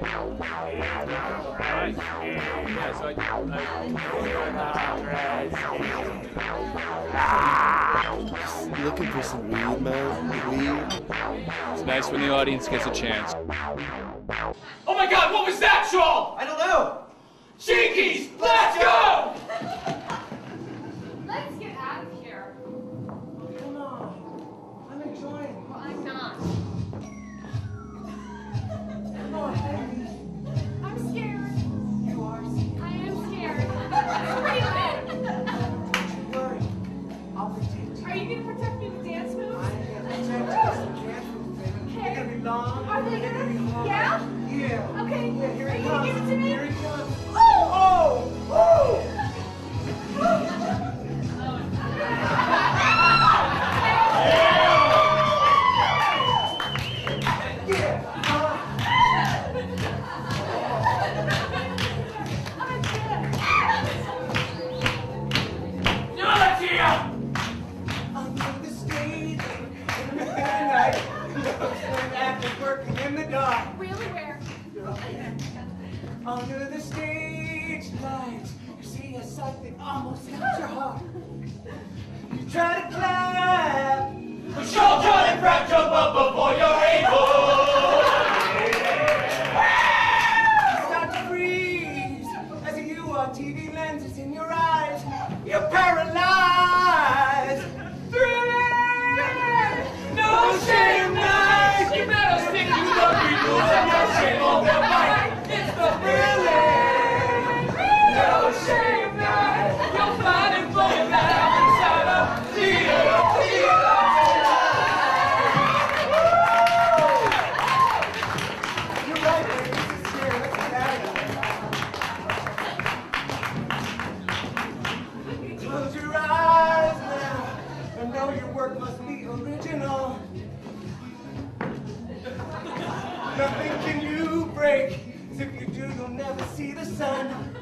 Right. Yeah, so Looking for some weed, man. Weed. it's nice when the audience gets a chance. Oh my God, what was that, Shaw? I don't know. Jinkies, let's go! Let's get out of here. Come on. I'm enjoying. Well, I'm not. Come on, baby. I'm scared. You are scared. I am scared. Screaming. Don't worry. I'll protect you. Are you going to protect me with dance moves? I'm gonna protect you with some dance moves, baby. They're gonna be long. Are they They're gonna? be hard. Yeah? Yeah. Okay. Yeah, here Are it you comes. gonna give it to me? Here it comes. Oh! Oh! Oh! Under the stage, in the night, after working in the dark. Really, where? Under the stage lights, you see a sight that almost hurts your heart. You try to clap, But Shaw, John, and Frank jump up before you're able. you start to freeze as a urtv lenses in your eyes. You're paralyzed. Thriller, no shame night. You better stick to the three rules and no shame on their fight. It's the thrilling, no shame night. You'll find it flowing down inside a theater, theater. You're right, baby. This is scary. Let's get out of here. Close your eyes now and know your work must be original. Nothing can you break, 'cause if you do, you'll never see the sun.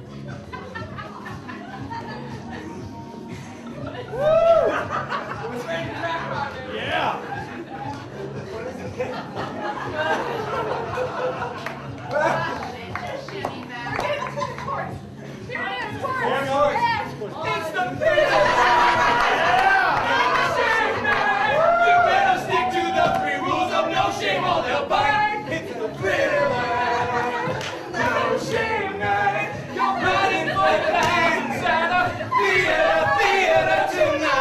Woo! Yeah. What is it? We're getting to the chorus. Here it is, chorus. Here it goes. It's the thrill. You better stick to the three rules of no shame on their fight. It's the thriller, no shame night. You're running for the light inside a theater, theater tonight.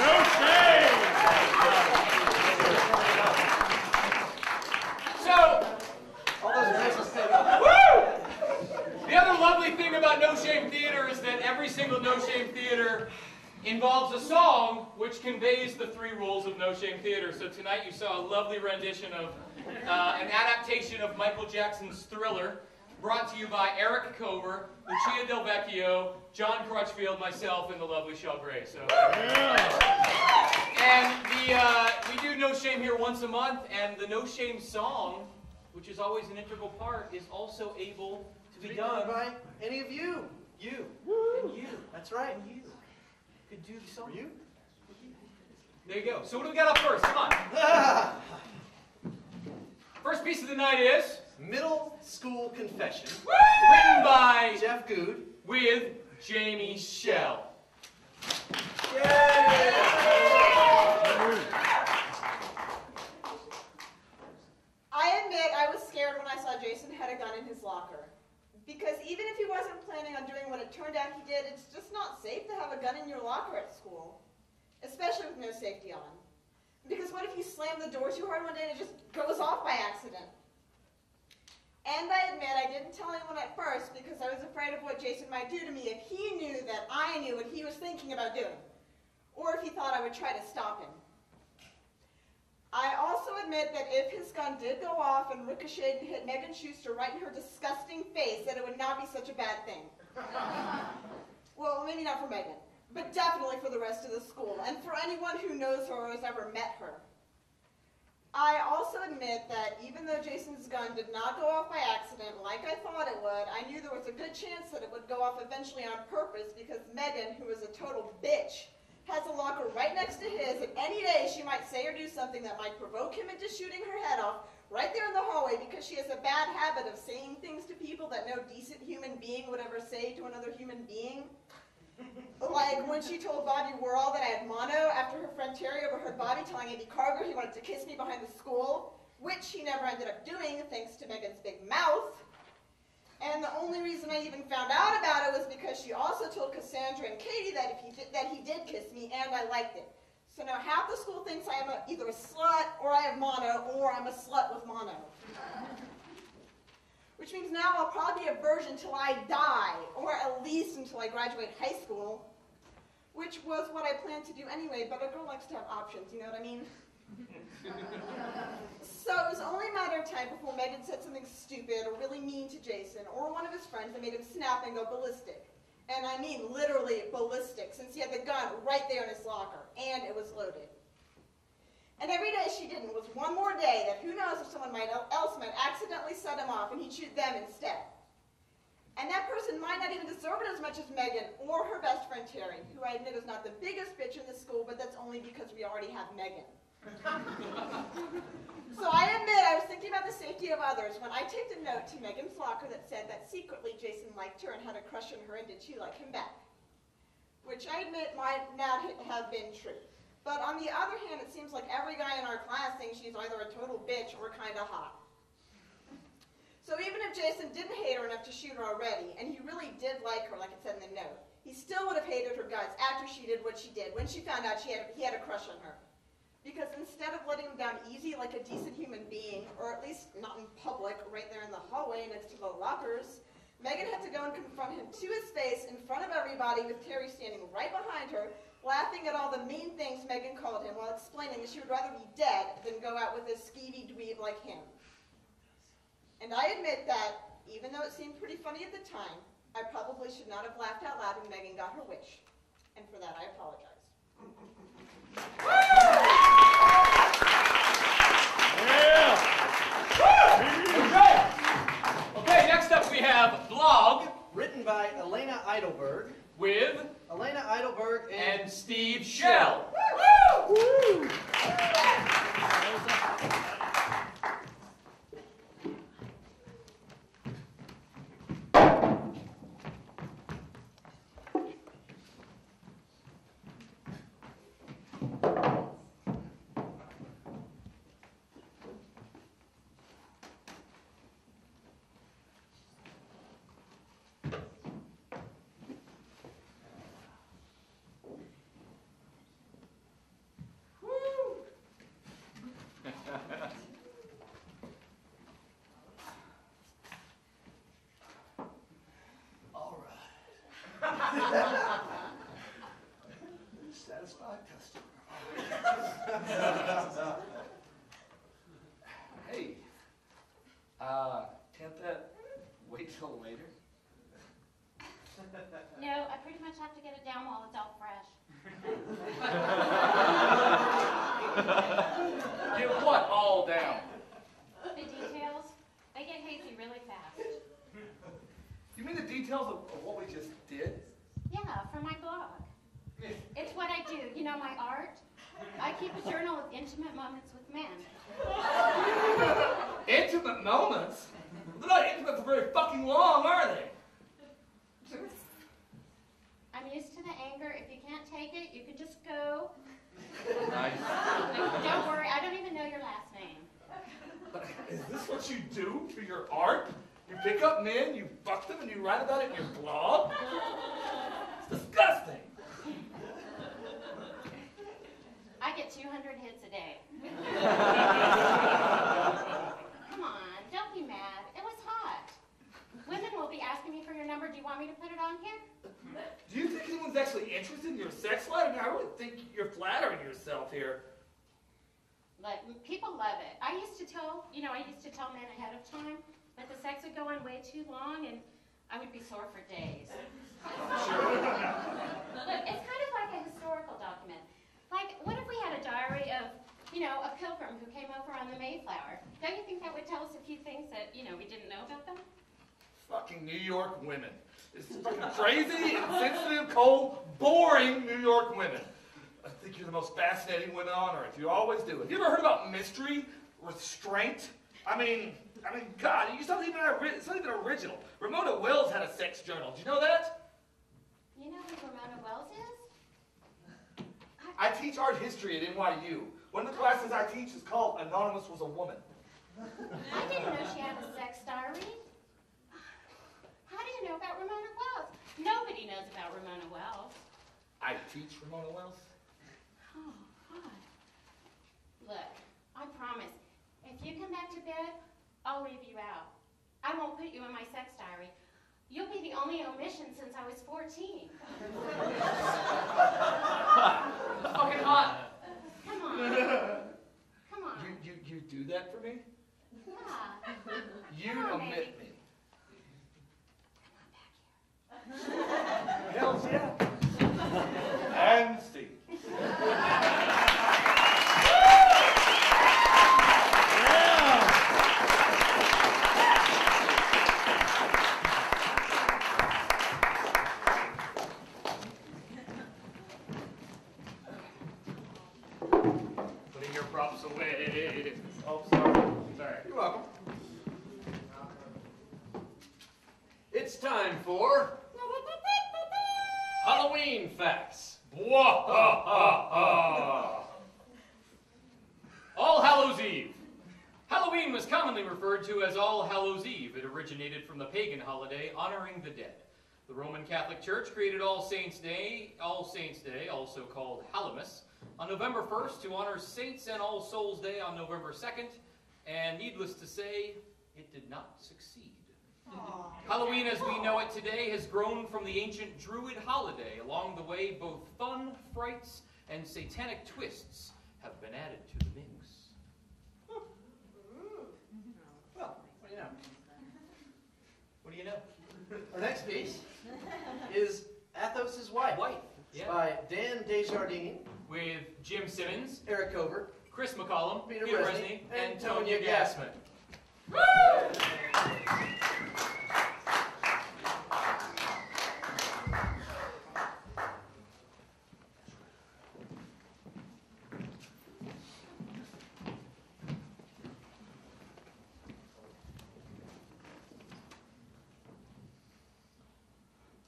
No shame. So, woo! The other lovely thing about No Shame Theater is that every single No Shame Theater involves a song which conveys the three rules of No Shame Theater. So tonight you saw a lovely rendition of an adaptation of Michael Jackson's Thriller, brought to you by Eric Cover, Lucia Del Vecchio, John Crutchfield, myself, and the lovely Shell Gray. So, and we do No Shame here once a month, and the No Shame song, which is always an integral part, is also able to be done by any of you. you and you. That's right. And you could do the song. You? There you go. So what do we got up first? Come on. First piece of the night is Middle School Confession. written by Jeff Good. with Jamie Shell. I admit I was scared when I saw Jason had a gun in his locker. Because even if he wasn't planning on doing what it turned out he did, it's just not safe to have a gun in your locker at school. Especially with no safety on. Because what if you slam the door too hard one day and it just goes off by accident? And I admit I didn't tell anyone at first because I was afraid of what Jason might do to me if he knew that I knew what he was thinking about doing. Or if he thought I would try to stop him. I also admit that if his gun did go off and ricocheted and hit Megan Schuster right in her disgusting face, that it would not be such a bad thing. Well, maybe not for Megan, but definitely for the rest of the school, and for anyone who knows her or has ever met her. I also admit that even though Jason's gun did not go off by accident like I thought it would, I knew there was a good chance that it would go off eventually on purpose because Megan, who was a total bitch, has a locker right next to his, and any day she might say or do something that might provoke him into shooting her head off right there in the hallway because she has a bad habit of saying things to people that no decent human being would ever say to another human being. Like when she told Bobby Worrell that I had mono after her friend Terry overheard Bobby telling Andy Carger he wanted to kiss me behind the school, which he never ended up doing thanks to Megan's big mouth. And the only reason I even found out about it was because she also told Cassandra and Katie that he did kiss me, and I liked it. So now half the school thinks I am either a slut, or I have mono, or I'm a slut with mono. Which means now I'll probably be a virgin till I die, or at least until I graduate high school, which was what I planned to do anyway, but a girl likes to have options, you know what I mean? So it was only a matter of time before Megan said something stupid or really mean to Jason or one of his friends that made him snap and go ballistic. And I mean literally ballistic, since he had the gun right there in his locker, and it was loaded. And every day she didn't was one more day that who knows if someone else might accidentally set him off and he'd shoot them instead. And that person might not even deserve it as much as Megan or her best friend Terry, who I admit is not the biggest bitch in the school, but that's only because we already have Megan. So I admit I was thinking about the safety of others when I taped a note to Megan's locker that said that secretly Jason liked her and had a crush on her, and did she like him back? Which I admit might not have been true. But on the other hand, it seems like every guy in our class thinks she's either a total bitch or kind of hot. So even if Jason didn't hate her enough to shoot her already, and he really did like her, like it said in the note, he still would have hated her guts after she did what she did, when she found out he had a crush on her. Because instead of letting him down easy like a decent human being, or at least not in public, right there in the hallway next to the lockers, Megan had to go and confront him to his face in front of everybody with Terry standing right behind her, laughing at all the mean things Megan called him while explaining that she would rather be dead than go out with a skeevy dweeb like him. And I admit that, even though it seemed pretty funny at the time, I probably should not have laughed out loud when Megan got her wish. And for that, I apologize. Okay, next up we have Blog. Written by Elena Eidelberg. With Elena Eidelberg and Steve Shell. Woo! Satisfied customer. Hey, can't that wait till later? No, I pretty much have to get it down while it's all fresh. Get what all down? The details, they get hazy really fast. You mean the details of what we just did? Yeah, for my blog. It's what I do. You know, my art? I keep a journal of intimate moments with men. Intimate moments? They're not intimate for very fucking long, are they? I'm used to the anger. If you can't take it, you can just go. Nice. Don't worry, I don't even know your last name. But is this what you do to your art? You pick up men, you fuck them, and you write about it in your blog? It's disgusting. I get 200 hits a day. Come on, don't be mad. It was hot. Women will be asking me for your number. Do you want me to put it on here? Do you think anyone's actually interested in your sex life? I mean, I really think you're flattering yourself here. Like, people love it. I used to tell men ahead of time that the sex would go on way too long and I would be sore for days. Sure. Look, it's kind of like a historical document. Like, what if we had a diary of, a pilgrim who came over on the Mayflower? Don't you think that would tell us a few things that, we didn't know about them? Fucking New York women. It's fucking crazy, insensitive, cold, boring New York women. I think you're the most fascinating women on earth. You always do. Have you ever heard about mystery, restraint? I mean, God, it's not even original. Ramona Wells had a sex journal. Do you know that? You know who Ramona Wells is? I teach art history at NYU. One of the classes I teach is called Anonymous Was a Woman. I didn't know she had a sex diary. How do you know about Ramona Wells? Nobody knows about Ramona Wells. I teach Ramona Wells? Oh, God. Look, I promise, if you come back to bed, I'll leave you out. I won't put you in my sex diary. You'll be the only omission since I was 14. Fucking hot. Come on. Come on. You do that for me? Yeah. You Come on, omit baby. me. Hells yeah. And Steve. Putting your props away. Oh, sorry. Sorry. You're welcome. It's time for Halloween facts. All Hallows Eve. Halloween was commonly referred to as All Hallows Eve. It originated from the pagan holiday honoring the dead. The Roman Catholic Church created All Saints' Day, also called Hallowmas, on November 1st to honor Saints and All Souls' Day on November 2nd, and needless to say, it did not succeed. Halloween as we know it today has grown from the ancient Druid holiday. Along the way, both fun, frights, and satanic twists have been added to the mix. Well, what do you know? What do you know? Our next piece is Athos' Wife. Yeah. By Dan Desjardins, With Jim Simmons, Eric Covert, Chris McCollum, Peter Peter Resney, Resney, and Tonya Tonya Gassman.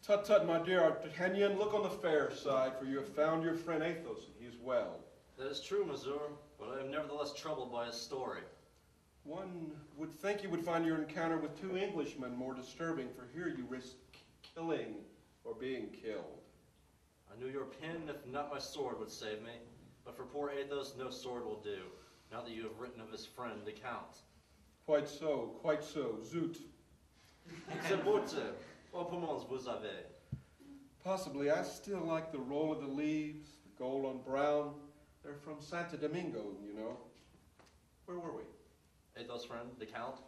Tut tut, my dear D'Artagnan, look on the fair side, for you have found your friend Athos, and he is well. That is true, monsieur, but I am nevertheless troubled by his story. One would think you would find your encounter with two Englishmen more disturbing, for here you risk killing or being killed. I knew your pen, if not my sword, would save me, but for poor Athos, no sword will do, now that you have written of his friend, the Count. Quite so, zoot. C'est beau, what poumons vous avez? Possibly, I still like the roll of the leaves, the gold on brown. They're from Santo Domingo, you know. Where were we? Athos' friend, the Count?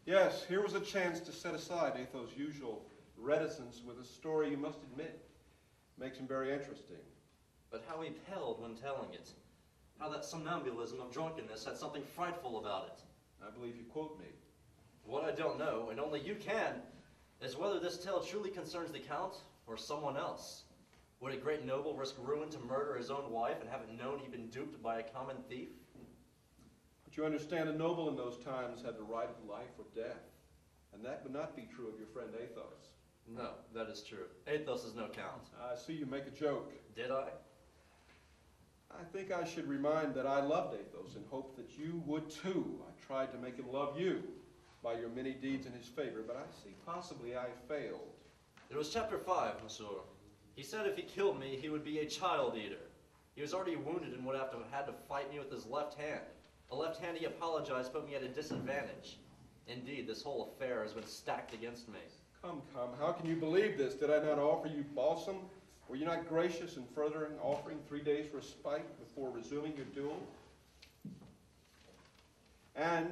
Yes, here was a chance to set aside Athos' usual reticence with a story you must admit makes him very interesting. But how he paled when telling it. How that somnambulism of drunkenness had something frightful about it. I believe you quote me. What I don't know, and only you can, is whether this tale truly concerns the Count or someone else. Would a great noble risk ruin to murder his own wife and have it known he'd been duped by a common thief? But you understand, a noble in those times had the right of life or death. And that would not be true of your friend Athos. No, that is true. Athos is no Count. I see you make a joke. Did I? I think I should remind that I loved Athos and hoped that you would too. I tried to make him love you by your many deeds in his favor, but I see possibly I failed. It was chapter 5, monsieur. He said if he killed me, he would be a child eater. He was already wounded and would have had to fight me with his left hand. A left hand, he apologized, put me at a disadvantage. Indeed, this whole affair has been stacked against me. Come, how can you believe this? Did I not offer you balsam? Were you not gracious in furthering offering 3 days respite before resuming your duel? And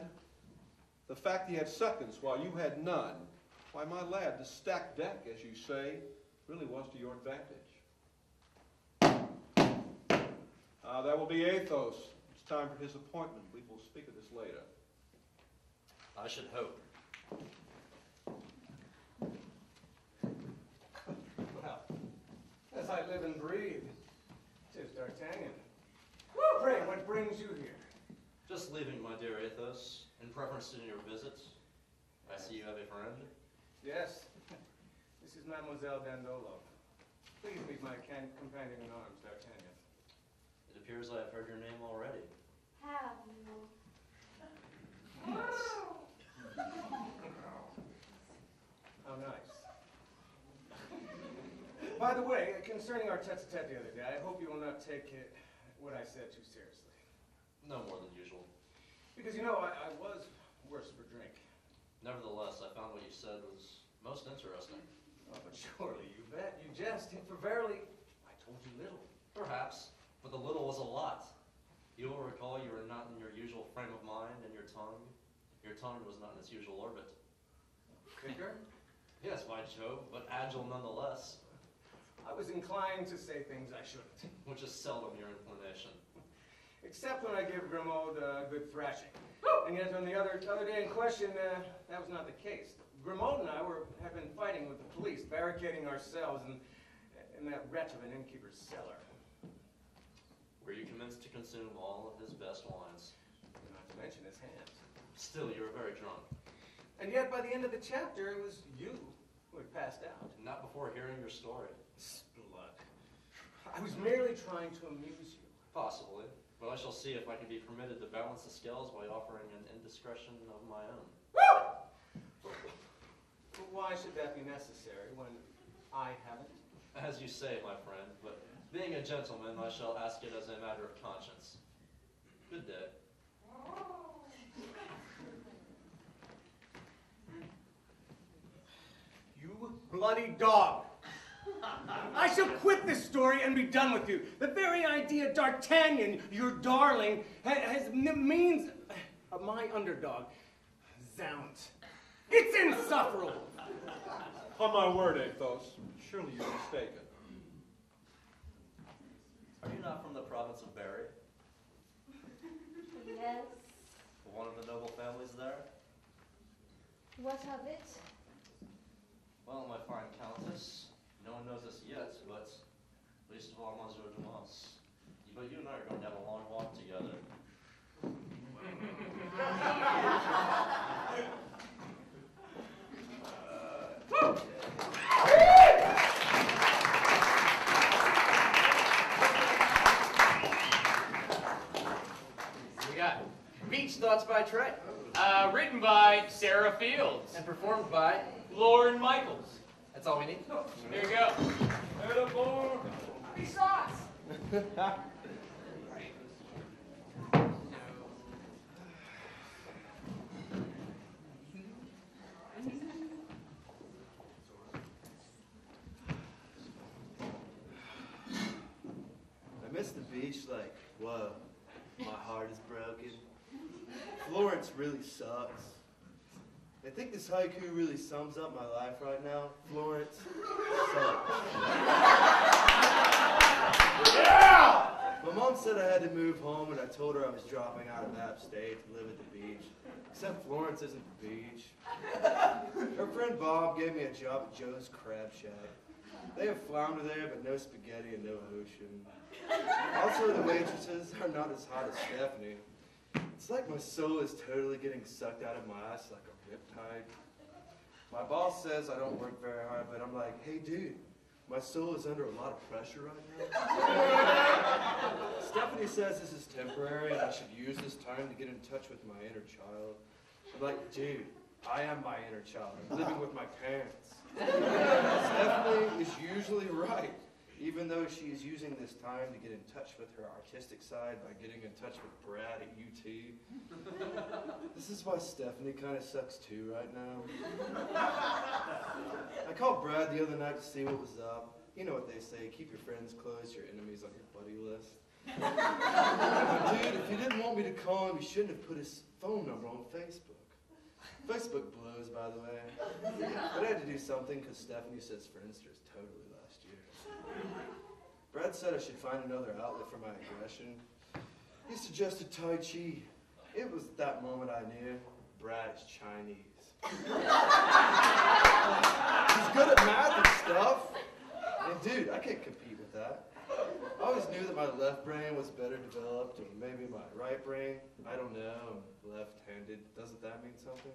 the fact he had seconds while you had none, why, my lad, the stacked deck, as you say, really was to your advantage. That will be Athos. It's time for his appointment. We will speak of this later. I should hope. Well, as I live and breathe, 'tis dear Athos. In preference to your visit, I see you have a friend. Yes. This is Mademoiselle Dandolo. Please meet my companion in arms, D'Artagnan. It appears I have heard your name already. Have you? How nice. By the way, concerning our tete-a-tete the other day, I hope you will not take what I said too seriously. No more than usual. Because, you know, I was worse for drink. Nevertheless, I found what you said was most interesting. Oh, but surely, you bet. You jest, for verily, I told you little. Perhaps, but the little was a lot. You will recall you were not in your usual frame of mind, and your tongue was not in its usual orbit. Quicker? Yes, by Jove, but agile nonetheless. I was inclined to say things I shouldn't. Which is seldom your inclination. Except when I give Grimaud a good thrashing. And yet on the other day in question, that was not the case. Grimaud and I have been fighting with the police, barricading ourselves in that wretch of an innkeeper's cellar. Where you commenced to consume all of his best wines. Not to mention his hands. Still, you were very drunk. And yet by the end of the chapter, it was you who had passed out. Not before hearing your story. Blood. I was merely trying to amuse you. Possibly, but I shall see if I can be permitted to balance the scales by offering an indiscretion of my own. But why should that be necessary when I haven't? As you say, my friend, but being a gentleman, I shall ask it as a matter of conscience. Good day. You bloody dog! I shall quit this story and be done with you. The very idea D'Artagnan, your darling, means of my underdog. Zounds. It's insufferable! On my word, Athos, surely you're mistaken. Are you not from the province of Berry? Yes. One of the noble families there? What of it? Well, my fine countess, no one knows this yet, but least of all Monsieur Dumas. But you and I are going to have a long walk together. We got Beach Thoughts by Trey. Written by Sarah Fields. And performed by Lauren Michaels. That's all we need. There you go. Sauce! I miss the beach like, whoa, my heart is broken. Florence really sucks. I think this haiku really sums up my life right now. Florence sucks. Yeah! My mom said I had to move home, and I told her I was dropping out of App State to live at the beach. Except Florence isn't the beach. Her friend Bob gave me a job at Joe's Crab Shack. They have flounder there, but no spaghetti and no ocean. Also, the waitresses are not as hot as Stephanie. It's like my soul is totally getting sucked out of my ass like a riptide. My boss says I don't work very hard, but I'm like, hey dude, my soul is under a lot of pressure right now. Stephanie says this is temporary and I should use this time to get in touch with my inner child. I'm like, dude, I am my inner child. I'm living with my parents. Stephanie is usually right, even though she is using this time to get in touch with her artistic side by getting in touch with Brad at UT. This is why Stephanie kind of sucks too right now. I called Brad the other night to see what was up. You know what they say, keep your friends close, your enemies on your buddy list. Dude, if you didn't want me to call him, you shouldn't have put his phone number on Facebook. Facebook blows, by the way. But I had to do something because Stephanie says Friendster is totally last year. Brad said I should find another outlet for my aggression. He suggested Tai Chi. It was at that moment I knew Brad is Chinese. He's good at math and stuff. And dude, I can't compete with that. I always knew that that my left brain was better developed, or maybe my right brain. I don't know. I'm left-handed. Doesn't that mean something?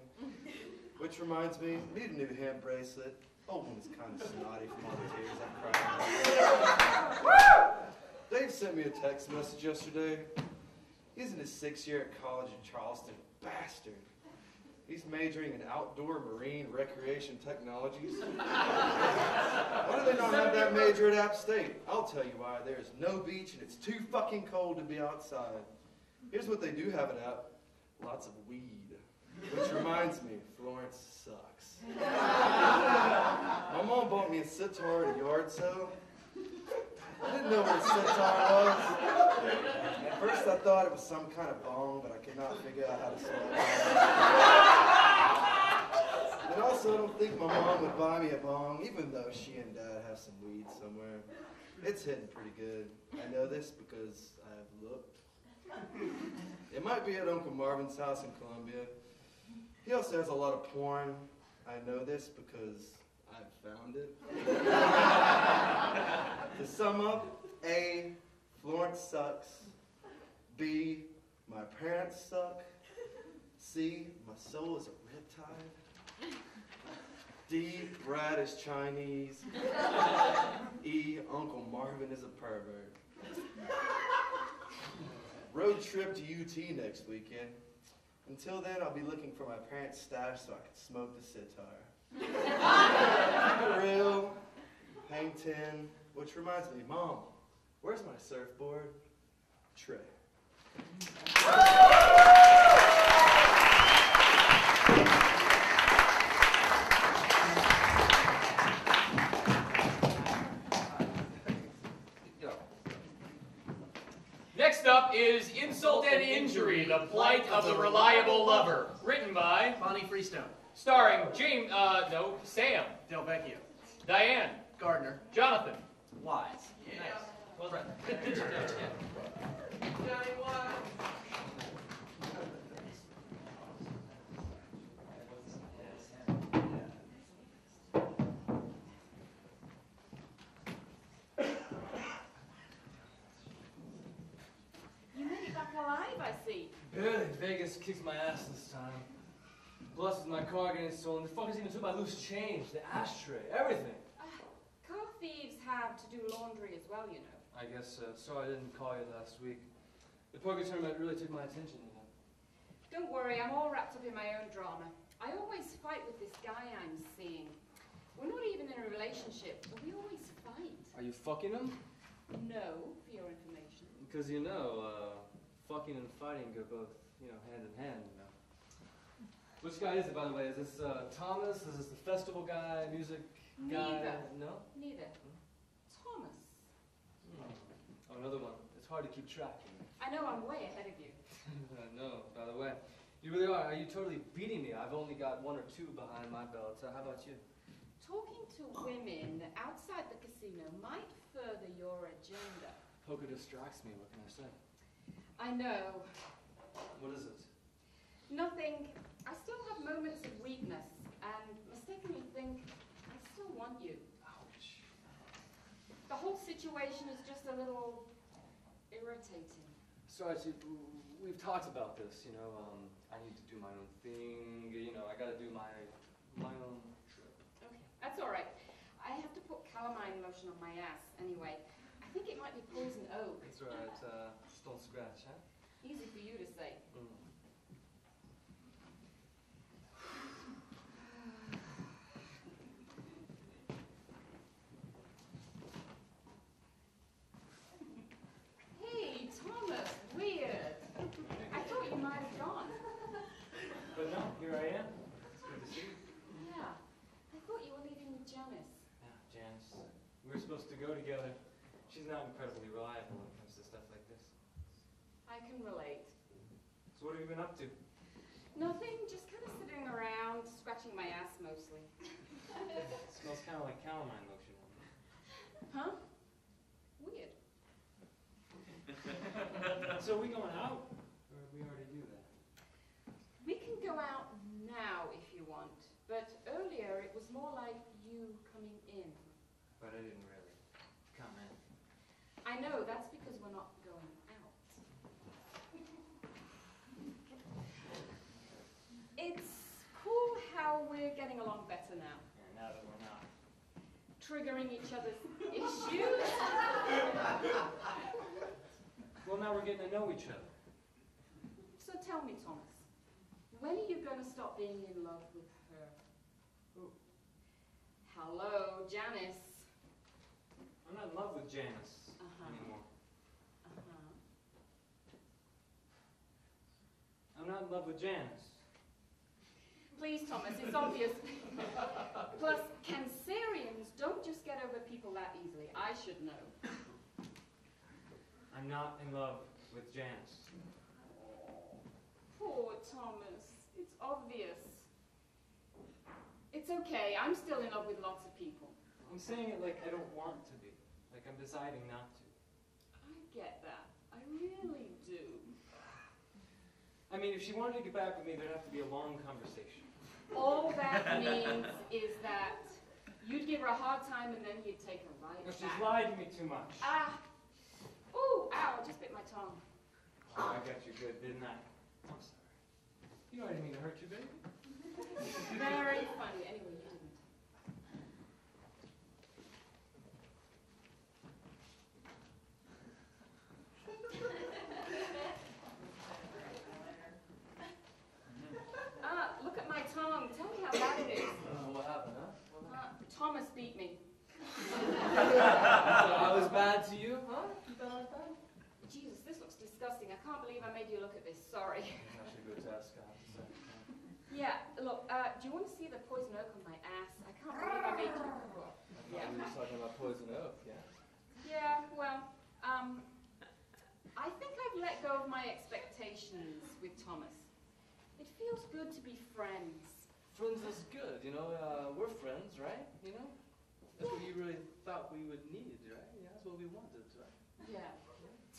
Which reminds me, I need a new hand bracelet. Old one is kind of snotty from all the tears I cried. Dave sent me a text message yesterday. He's in his 6th year at college in Charleston. Bastard. He's majoring in outdoor marine recreation technologies. Why do they not have that major at App State? I'll tell you why. There's no beach and it's too fucking cold to be outside. Here's what they do have at App. Lots of weed. Which reminds me, Florence sucks. My mom bought me a sitar at a yard sale. I didn't know what a sitar was. At first I thought it was some kind of bong, but I could not figure out how to sell it. And also I don't think my mom would buy me a bong, even though she and Dad have some weed somewhere. It's hitting pretty good. I know this because I have looked. It might be at Uncle Marvin's house in Columbia. He also has a lot of porn. I know this because I've found it. To sum up, A, Florence sucks. B, my parents suck. C, my soul is a riptide. D, Brad is Chinese. E, Uncle Marvin is a pervert. Road trip to UT next weekend. Until then, I'll be looking for my parents' stash so I can smoke the sitar. Keep it real, hang 10, which reminds me, Mom, where's my surfboard? Trey. Next up is Insult and Injury, the Plight of the Reliable Lover. Written by Bonnie Freestone. Starring Sam. Del Vecchio. Diane. Gardner. Jonathan. Wise. Yeah. Nice. Well done. Good job. Johnny Wise. You made it back alive, I see. Barely. Vegas kicks my ass this time. Plus, with my car getting stolen, the fuckers even took my loose change, the ashtray, everything. Car thieves have to do laundry as well, you know. I guess sorry I didn't call you last week. The poker tournament really took my attention, you know. Don't worry, I'm all wrapped up in my own drama. I always fight with this guy I'm seeing. We're not even in a relationship, but we always fight. Are you fucking him? No, for your information. Because you know, fucking and fighting go both, hand in hand, you know. Which guy is it, by the way? Is this Thomas? Is this the festival guy, music guy? Neither. No? Neither. Thomas. Oh, another one. It's hard to keep track. I know I'm way ahead of you. No, by the way. You really are. Are you totally beating me? I've only got 1 or 2 behind my belt. How about you? Talking to women outside the casino might further your agenda. Poker distracts me. What can I say? I know. What is it? Nothing. I still have moments of weakness and mistakenly think I still want you. Ouch. The whole situation is just a little irritating. Sorry, we've talked about this, I need to do my own thing, I gotta do my own trip. Okay, that's all right. I have to put calamine lotion on my ass anyway. I think it might be poison oak. That's all right, just don't scratch, huh? Easy for you to say. Hey, Thomas, weird. I thought you might have gone. But no, here I am. It's good to see you. Yeah, I thought you were leaving with Janice. Yeah, Janice. We were supposed to go together. She's not incredibly reliable when it comes to stuff like this. I can relate. So what have you been up to? Nothing, just kind of sitting around, scratching my ass mostly. It smells kind of like calamine lotion. Huh? Weird. So are we going out? Or we already do that? We can go out now if you want, but earlier it was more like you coming in. But I didn't really come in. I know, that's because we're not how we're getting along better now. Yeah, now that we're not. Triggering each other's issues? Well, now we're getting to know each other. So tell me, Thomas, when are you going to stop being in love with her? Who? Hello, Janice. I'm not in love with Janice anymore. I'm not in love with Janice. Please, Thomas, it's obvious. Plus, Cancerians don't just get over people that easily. I should know. I'm not in love with Janice. Poor Thomas. It's obvious. It's okay. I'm still in love with lots of people. I'm saying it like I don't want to be. Like I'm deciding not to. I get that. I really do. I mean, if she wanted to get back with me, there'd have to be a long conversation. All that means is that you'd give her a hard time and then you'd take her right No, she's back. lied to me too much. Ah! Ooh, ow, I just bit my tongue. Oh, I got you good, didn't I? I'm sorry. You know I didn't mean to hurt you, baby. Very funny. Anyway, you didn't. Look at my tongue. Tell me how bad it is. What happened, huh? Thomas beat me. So I was bad to you, huh? You thought I was bad? Jesus, this looks disgusting. I can't believe I made you look at this. Sorry. It's actually a good test, I have to say. Yeah, look, do you want to see the poison oak on my ass? I can't believe I made you. I thought we were talking about poison oak, yeah? Yeah, well, I think I've let go of my expectations with Thomas. It feels good to be friends. Friends is good, you know, we're friends, right? You know? That's what you really thought we would need, right? Yeah, that's what we wanted, right? Yeah,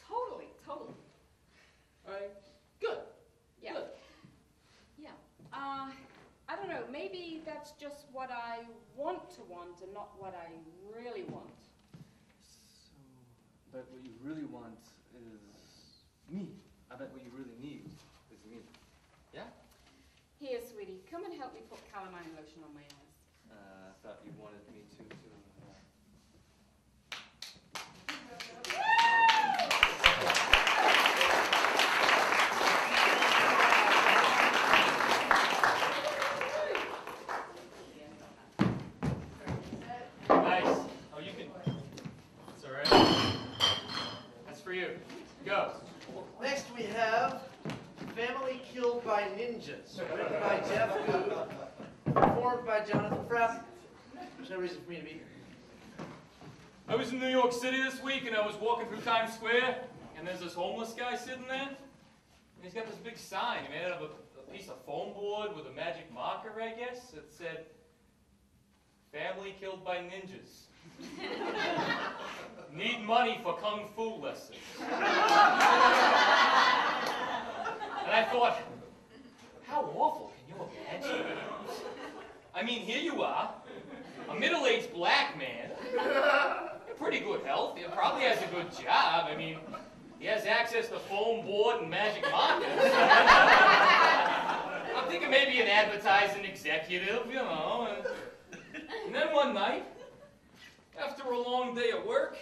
totally. Alright, good. Yeah. Good. Yeah. I don't know, maybe that's just what I want to want and not what I really want. So, but what you really want is me. I bet what you really need is me. Yeah? Here, sweetie, come and help me put calamine lotion on my eyes. I thought you wanted me to too. Nice. Oh, you can. It's all right. That's for you. Go. Next we have Family Killed by Ninjas, written by Jeff Good, performed by Jonathan Pratt. There's no reason for me to be here. I was in New York City this week, and I was walking through Times Square, and there's this homeless guy sitting there, and he's got this big sign made out of a piece of foam board with a magic marker, I guess. It said, "Family killed by ninjas. Need money for kung fu lessons." And I thought, how awful can you imagine? I mean, here you are, a middle-aged black man, in pretty good health, he probably has a good job. I mean, he has access to foam board and magic markers. I'm thinking maybe an advertising executive, you know. And then one night, after a long day at work,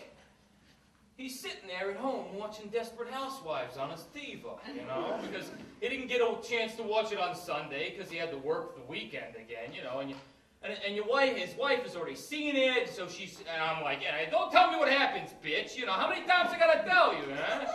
he's sitting there at home watching Desperate Housewives on his TiVo, you know, because he didn't get a chance to watch it on Sunday because he had to work the weekend again, you know, and his wife has already seen it, so and I'm like, yeah, don't tell me what happens, bitch, you know, how many times I gotta tell you, huh?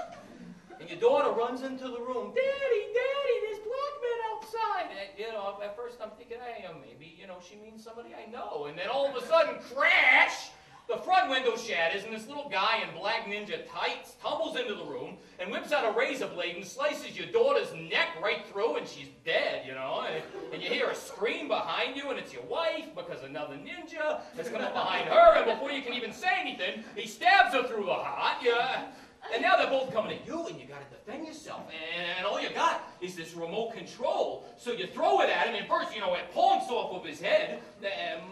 And your daughter runs into the room, Daddy, there's black men outside. And, you know, at first I'm thinking, hey, maybe, you know, she means somebody I know. And then all of a sudden, crash! The front window shatters, and this little guy in black ninja tights tumbles into the room and whips out a razor blade and slices your daughter's neck right through, and she's dead, you know. And you hear a scream behind you, and it's your wife, because another ninja has come up behind her, and before you can even say anything, he stabs her through the heart. Yeah. And now they're both coming at you, and you gotta defend yourself. And all you got is this remote control. So you throw it at him, and first, you know, it plunks off of his head.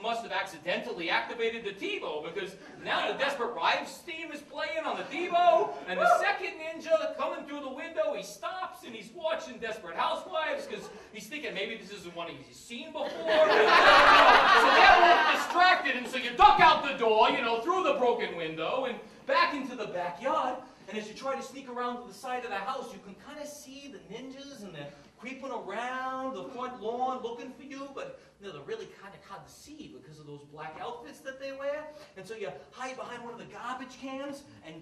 Must have accidentally activated the TiVo, because now the Desperate Wives theme is playing on the TiVo, and the second ninja coming through the window, he stops and he's watching Desperate Housewives, because he's thinking maybe this isn't one he's seen before. So they're all distracted, and so you duck out the door, you know, through the broken window, and back into the backyard. And as you try to sneak around to the side of the house, you can kind of see the ninjas, and they're creeping around the front lawn looking for you, but you know, they're really kind of hard to see because of those black outfits that they wear. And so you hide behind one of the garbage cans, and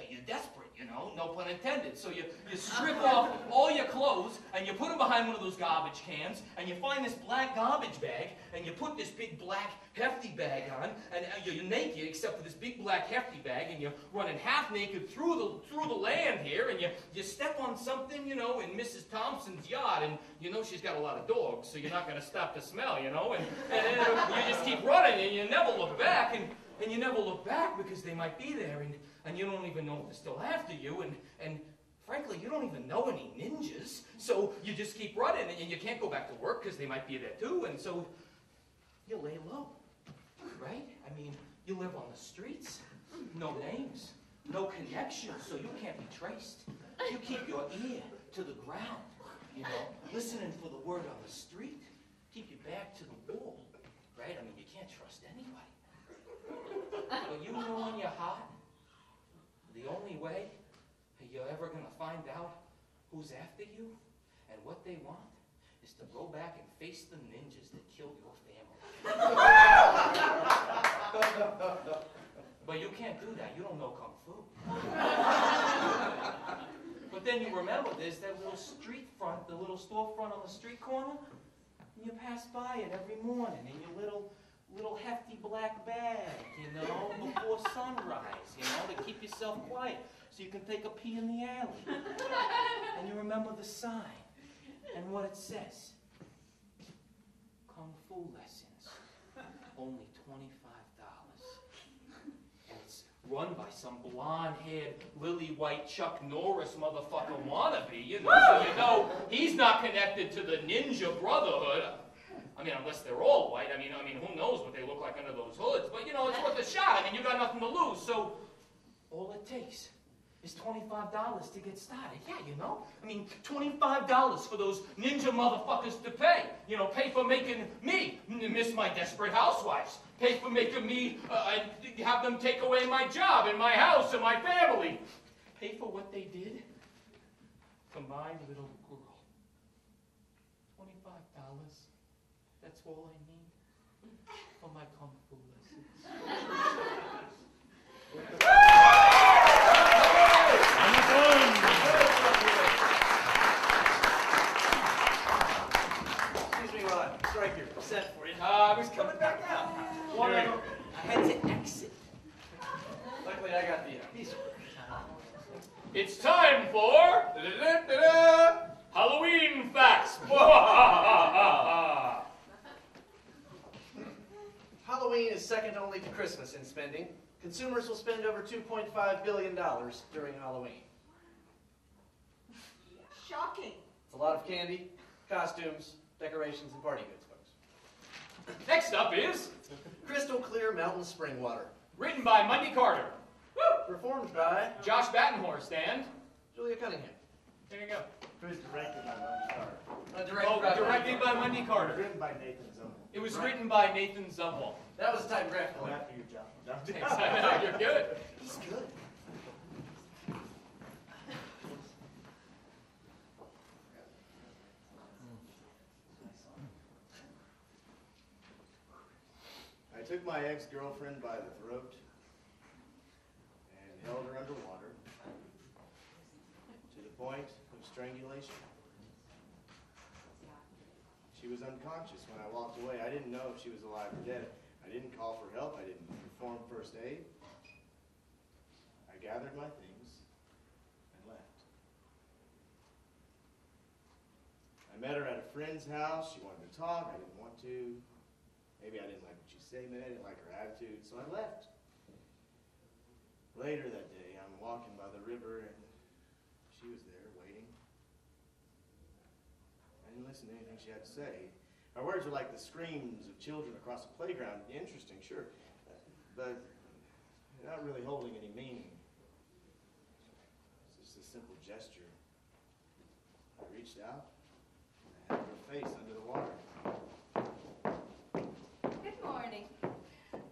you're desperate, you know, no pun intended. So you strip off all your clothes, and you put them behind one of those garbage cans, and you find this black garbage bag, and you put this big black hefty bag on, and you're naked except for this big black hefty bag, and you're running half naked through the land here, and you step on something, you know, in Mrs. Thompson's yard, and you know she's got a lot of dogs, so you're not going to stop to smell, you know, and you just keep running, and you never look back, and you never look back because they might be there, and you don't even know if they're still after you, and frankly, you don't even know any ninjas, so you just keep running, and you can't go back to work because they might be there too, and so you lay low, right? I mean, you live on the streets, no names, no connections, so you can't be traced. You keep your ear to the ground, you know, listening for the word on the street. Keep your back to the wall, right? I mean, you can't trust anybody. But you know in your heart, the only way you're ever going to find out who's after you and what they want is to go back and face the ninjas that killed your family. But you can't do that. You don't know Kung Fu. But then you remember there's that little street front, the little storefront on the street corner, and you pass by it every morning in your little hefty black bag, you know, before sunrise, you know, to keep yourself quiet so you can take a pee in the alley. And you remember the sign and what it says. Kung Fu lessons, only $25. And it's run by some blonde-haired, lily-white Chuck Norris motherfucker wannabe, you know, so you know he's not connected to the Ninja Brotherhood. I mean, unless they're all white. I mean, who knows what they look like under those hoods? But, you know, it's worth a shot. I mean, you got nothing to lose. So, all it takes is $25 to get started. Yeah, you know? I mean, $25 for those ninja motherfuckers to pay. You know, pay for making me miss my Desperate Housewives. Pay for making me have them take away my job and my house and my family. Pay for what they did to my little girl. $25. That's all I need for my Kung Fu lessons. Excuse me while I strike your set for you. I was coming back out. Whatever. I had to exit. Luckily, I got the piece. It's time for Halloween facts. Halloween is second only to Christmas in spending. Consumers will spend over $2.5 billion during Halloween. Shocking. It's a lot of candy, costumes, decorations, and party goods, folks. Next up is Crystal Clear Mountain Spring Water. written by Mundy Carter. Woo! Performed by Josh Battenhorst and Julia Cunningham. there you go. Who's directed by Mundy Carter? Directed by Mundy Carter. Written by Nathan Zumwalt. It was written by Nathan Zumwalt. That was a typographical Go error. after you, John. Thanks. I know, you're good. He's good. I took my ex-girlfriend by the throat and held her underwater to the point of strangulation. She was unconscious when I walked away. I didn't know if she was alive or dead. I didn't call for help. I didn't perform first aid. I gathered my things and left. I met her at a friend's house. She wanted to talk. I didn't want to. Maybe I didn't like what she said. Maybe I didn't like her attitude, so I left. Later that day, I'm walking by the river, and she was there waiting. And didn't listen to anything she had to say. Her words were like the screams of children across a playground. Interesting, sure, but they're not really holding any meaning. It's just a simple gesture. I reached out, and I had her face under the water. Good morning.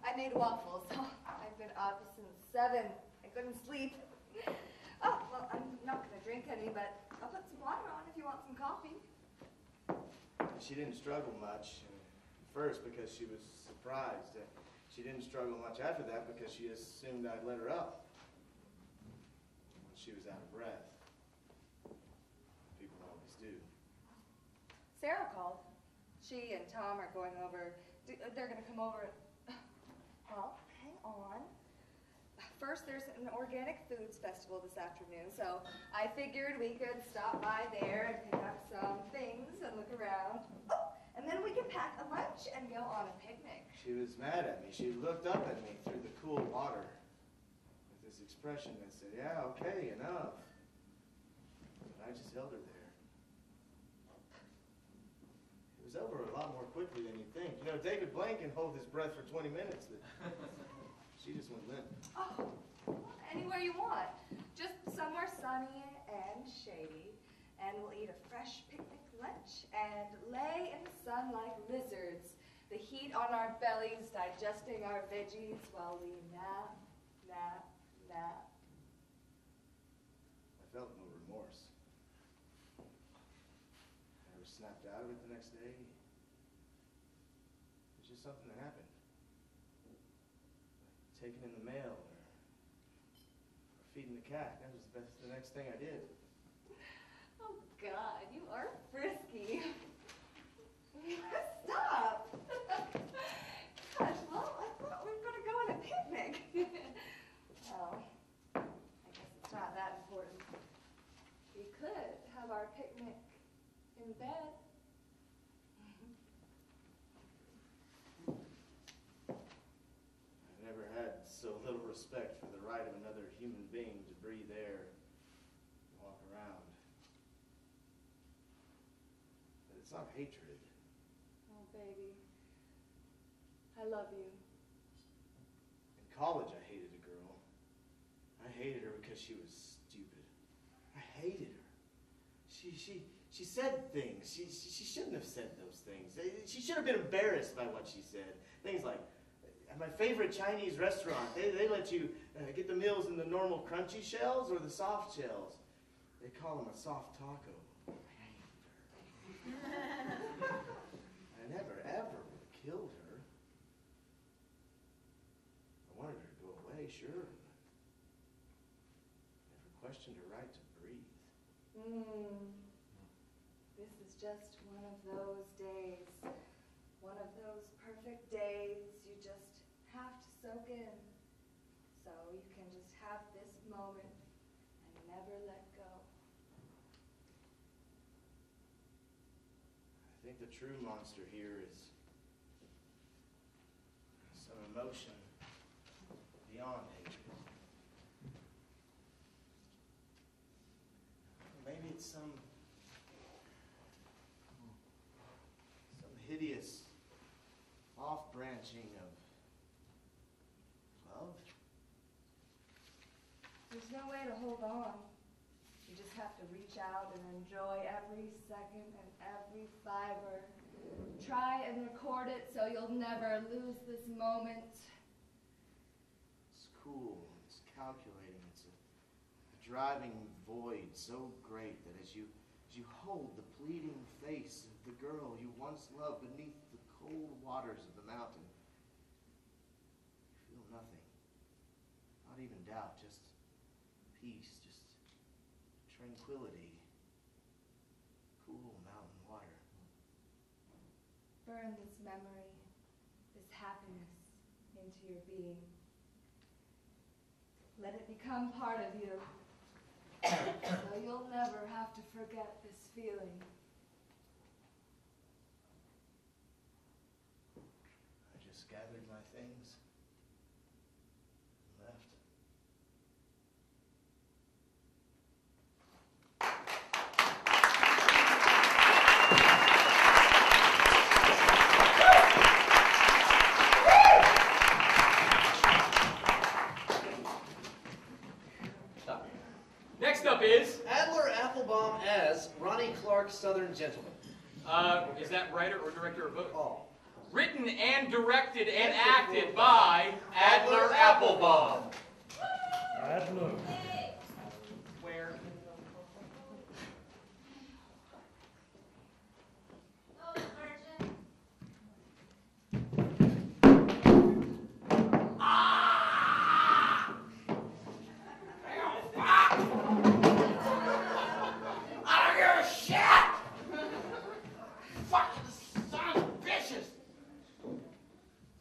I made waffles. I've been up since 7. I couldn't sleep. Oh, well, I'm not going to drink any, but I'll put some water on if you want some coffee. She didn't struggle much at first because she was surprised. She didn't struggle much after that because she assumed I'd let her up when she was out of breath. People always do. Sarah called. She and Tom are going over. They're going to come over. Well, hang on. First, there's an organic foods festival this afternoon, so I figured we could stop by there and pick up some things and look around. Oh, and then we could pack a lunch and go on a picnic. She was mad at me. She looked up at me through the cool water with this expression that said, yeah, okay, enough. But I just held her there. It was over a lot more quickly than you'd think. You know, David Blaine can hold his breath for 20 minutes. She just went limp. Oh, anywhere you want. Just somewhere sunny and shady. And we'll eat a fresh picnic lunch and lay in the sun like lizards. The heat on our bellies digesting our veggies while we nap, nap, nap. I felt no remorse. I never snapped out of it the next day. It's just something that happened. Taking in the mail or feeding the cat. That was the next thing I did. Oh, God, you are frisky. Stop. Gosh, well, I thought we were going to go on a picnic. Well, I guess it's not that important. We could have our picnic in bed. I never had so little respect for the right of another human being to breathe air and walk around. But it's not hatred. Oh, baby. I love you. In college, I hated a girl. I hated her because she was stupid. I hated her. She said things. She shouldn't have said those things. She should have been embarrassed by what she said. Things like, at my favorite Chinese restaurant, they let you get the meals in the normal crunchy shells or the soft shells. They call them a soft taco. I hated her. I never, ever would have killed her. I wanted her to go away, sure. Never questioned her right to breathe. This is just one of those days. One of those perfect days you just have to soak in. So you can just have this moment and never let go. I think the true monster here is some emotion beyond hatred. Maybe it's some hideous off-branching of love. There's no way to hold on. You just have to reach out and enjoy every second and every fiber. Try and record it so you'll never lose this moment. It's cool, it's calculating, it's a driving void so great that as you hold the pleading face of the girl you once loved beneath the cold waters of the mountain, you feel nothing, not even doubt, just peace, just tranquility, cool mountain water. Burn this memory, this happiness into your being. Let it become part of you, so you'll never have to forget this feeling. I just gathered my things and left. next up is? Adler Applebaum as Ronnie Clark, Southern Gentleman. Is that writer or director or both? All. Written and directed and acted by Adler Applebaum. Adler. Where?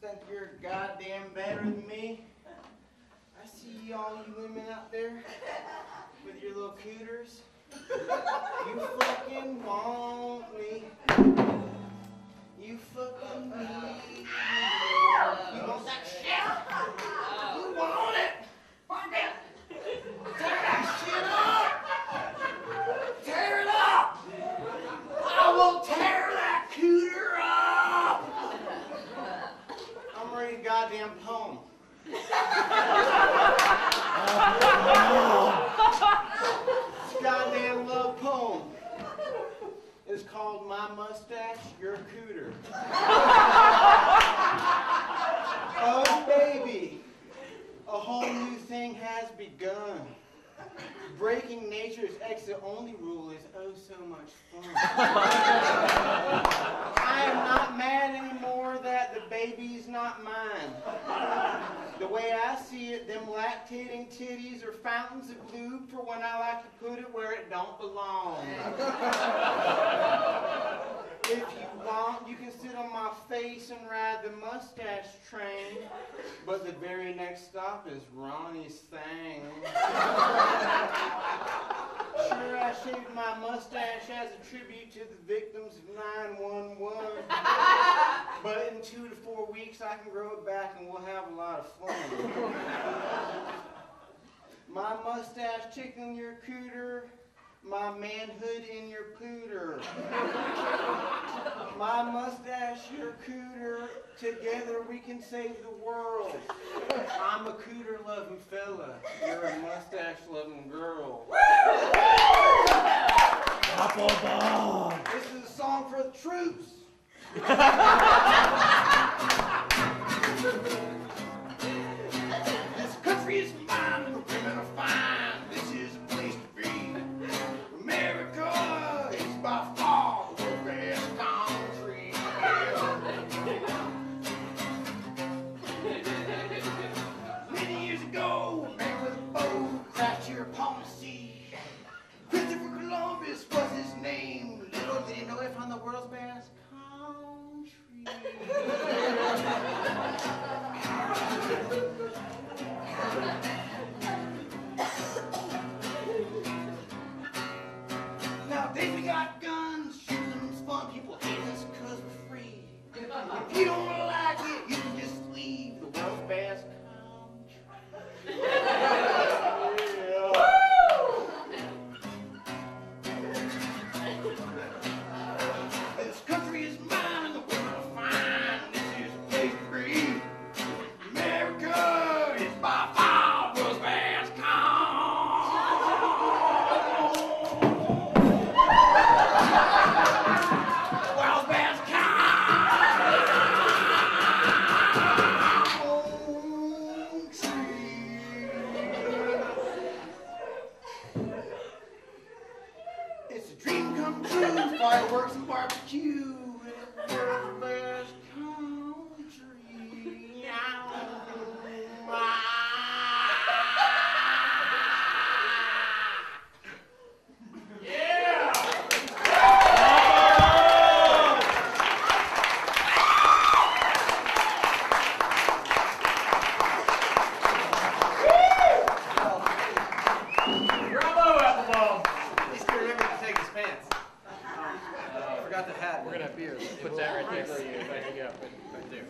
Think you're goddamn better than me? I see all you women out there with your little cooters. You fucking want me. You fucking need me. You want that shit? You want it? Fuck it. Tear that shit up. Tear it up. I will tear that cooter up. I'm reading a goddamn poem. This goddamn love poem is called My Mustache, Your Cooter. Oh, baby, a whole new thing has begun. Breaking nature's exit-only rule is oh so much fun. I am not mad anymore that the baby's not mine. The way I see it, them lactating titties are fountains of lube for when I like to put it where it don't belong. If you want, you can sit on my face and ride the mustache train, but the very next stop is Ronnie's thing. Sure, I shaved my mustache as a tribute to the victims of 9/11, but in 2 to 4 weeks I can grow it back and we'll have a lot of fun. My mustache tickling your cooter, my manhood in your pooter. My mustache, your cooter, together we can save the world. I'm a cooter-loving fella, you're a mustache-loving girl. Applebaum. This is a song for the troops. This country is mine and the women are fine. This is a place to be. America is by far the best country. Many years ago, a man with a bow crashed here upon the sea. Christopher Columbus was his name. Little did he know he found the world's best country. Nowadays we got guns, shooting's fun, people hate us cause we're free. If you don't like it, you can just leave the world's best country. This country is mine and the women are fine. This is a place to breathe. America is by far the world's best world's best It's a dream come true, fireworks and barbecue. It's the world's best country. Bravo, Applebaum. He's gonna remember to take his pants. Forgot the hat. We're gonna have beers. Put that right there. There There you go. Right there.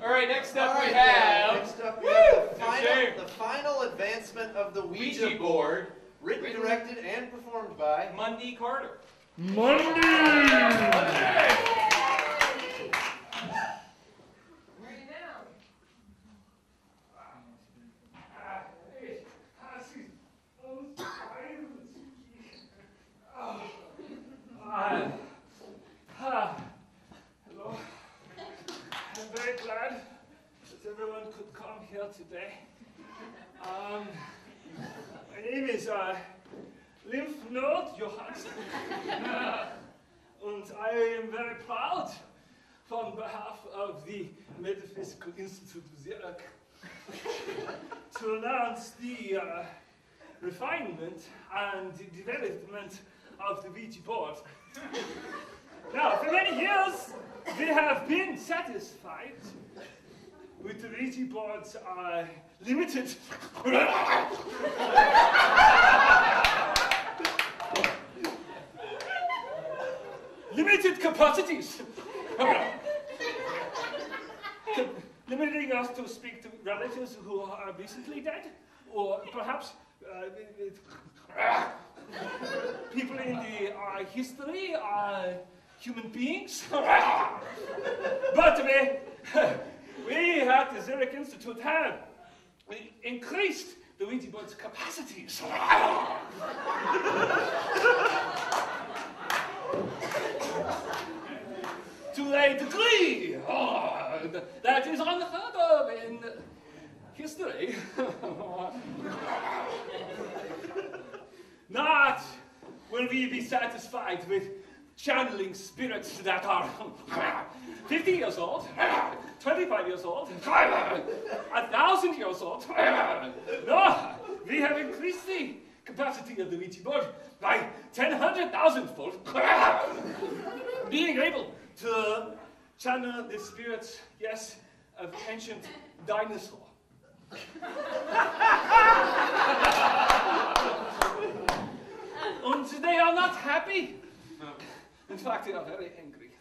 All right, next up All right, we have. Next up we have Shame. the final advancement of the Ouija Ouija board, board, written, directed, and performed by Mundy Carter. today. My name is Lymph Node Johansson. And I am very proud, on behalf of the Metaphysical Institute of Zurich, to announce the refinement and development of the Ouija board. Now, for many years, we have been satisfied with the Ouija board's limited limited capacities. Limiting us to speak to relatives who are recently dead, or perhaps people in the history are human beings. But we at the Zurich Institute have increased the Ouija board's capacities. To a degree that is unheard of in history. Not will we be satisfied with channeling spirits that are 50 years old, 25 years old, 1,000 years old. No, we have increased the capacity of the Ouija board by 100,000-fold, being able to channel the spirits, yes, of ancient dinosaur. And they are not happy. In fact, they are very angry.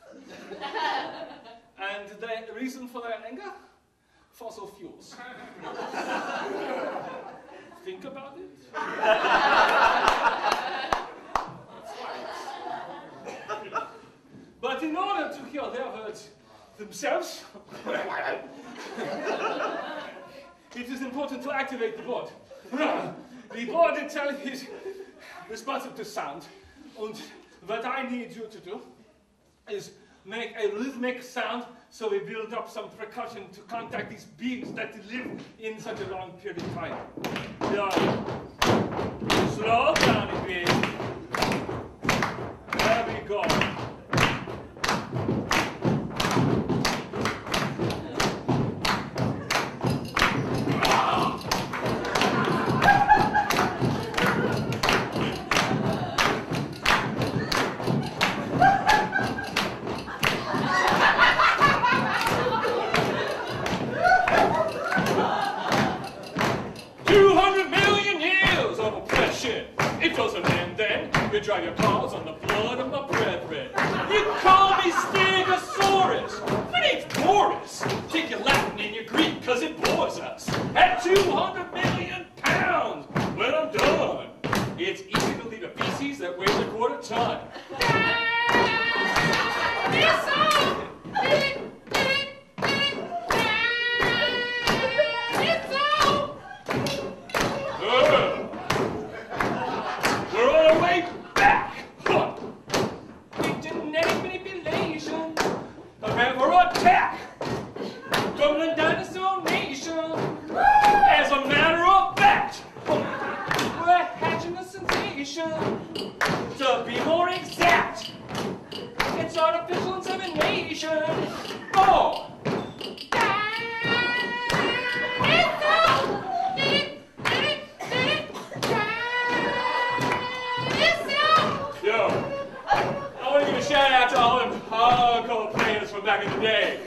And the reason for their anger? Fossil fuels. Think about it. But in order to hear their words themselves, it is important to activate the board. The board itself is responsive to sound, and what I need you to do is make a rhythmic sound so we build up some percussion to contact these beings that live in such a long period of time. Slow down a bit. There we go. 200 million years of oppression. It doesn't end then. You drive your cars on the blood of my brethren. You call me Stegosaurus. My name's Boris. Take your Latin and your Greek, cause it bores us. At 200 million pounds, when I'm done, it's easy to leave a feces that weighs a quarter ton. We're on our way back. Genetic manipulation of our attack from the dinosaur nation. As a matter of fact, we're hatching a sensation. To be more exact, it's artificial insemination. Oh! Shout out to all them hardcore players from back in the day.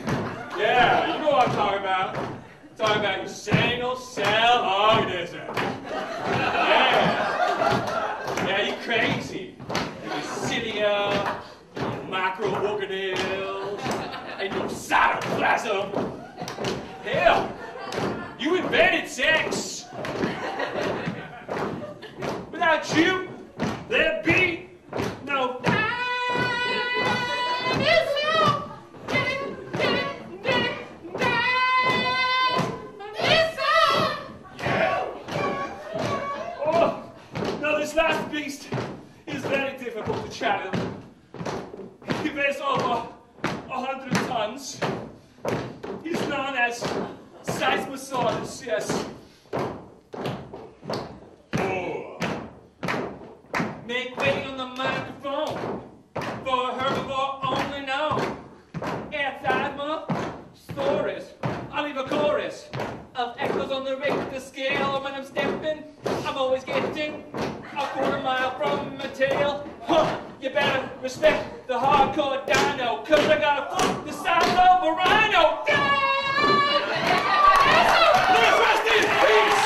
Yeah, you know what I'm talking about. I'm talking about your single cell organism. Yeah, you crazy. Your cilia, your microorganelles, and your cytoplasm. Hell, you invented sex. Without you, there'd be no this last beast is very difficult to channel. He weighs over 100 tons. He's known as Seismosaurus, yes. chorus. Make way on the microphone for a herbivore only known. Outside my stories, I leave a chorus of echoes on the Richter scale. When I'm stepping, I'm always getting a quarter mile from my tail. Huh, you better respect the hardcore dino, cause I gotta flip the size of a rhino. Let's rest in peace!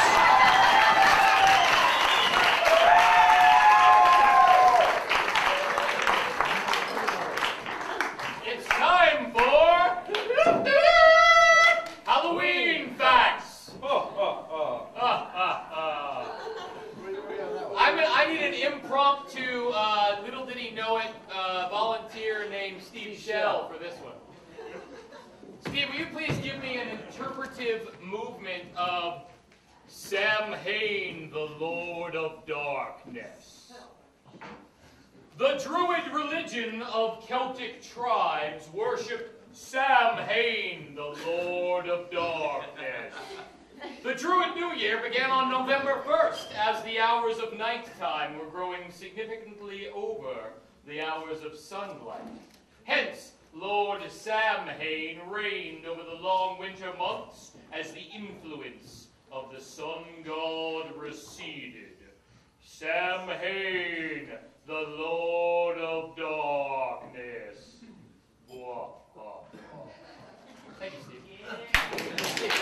It's time for Halloween facts. I need an impromptu, little did he know it, volunteer named Steve Shell for this one. Steve, will you please give me an interpretive movement of Samhain, the Lord of Darkness? The Druid religion of Celtic tribes worship Samhain, the Lord of Darkness. The Druid New Year began on November 1st, as the hours of nighttime were growing significantly over the hours of sunlight. Hence, Lord Samhain reigned over the long winter months as the influence of the sun god receded. Samhain, the Lord of Darkness. Thank you, Steve.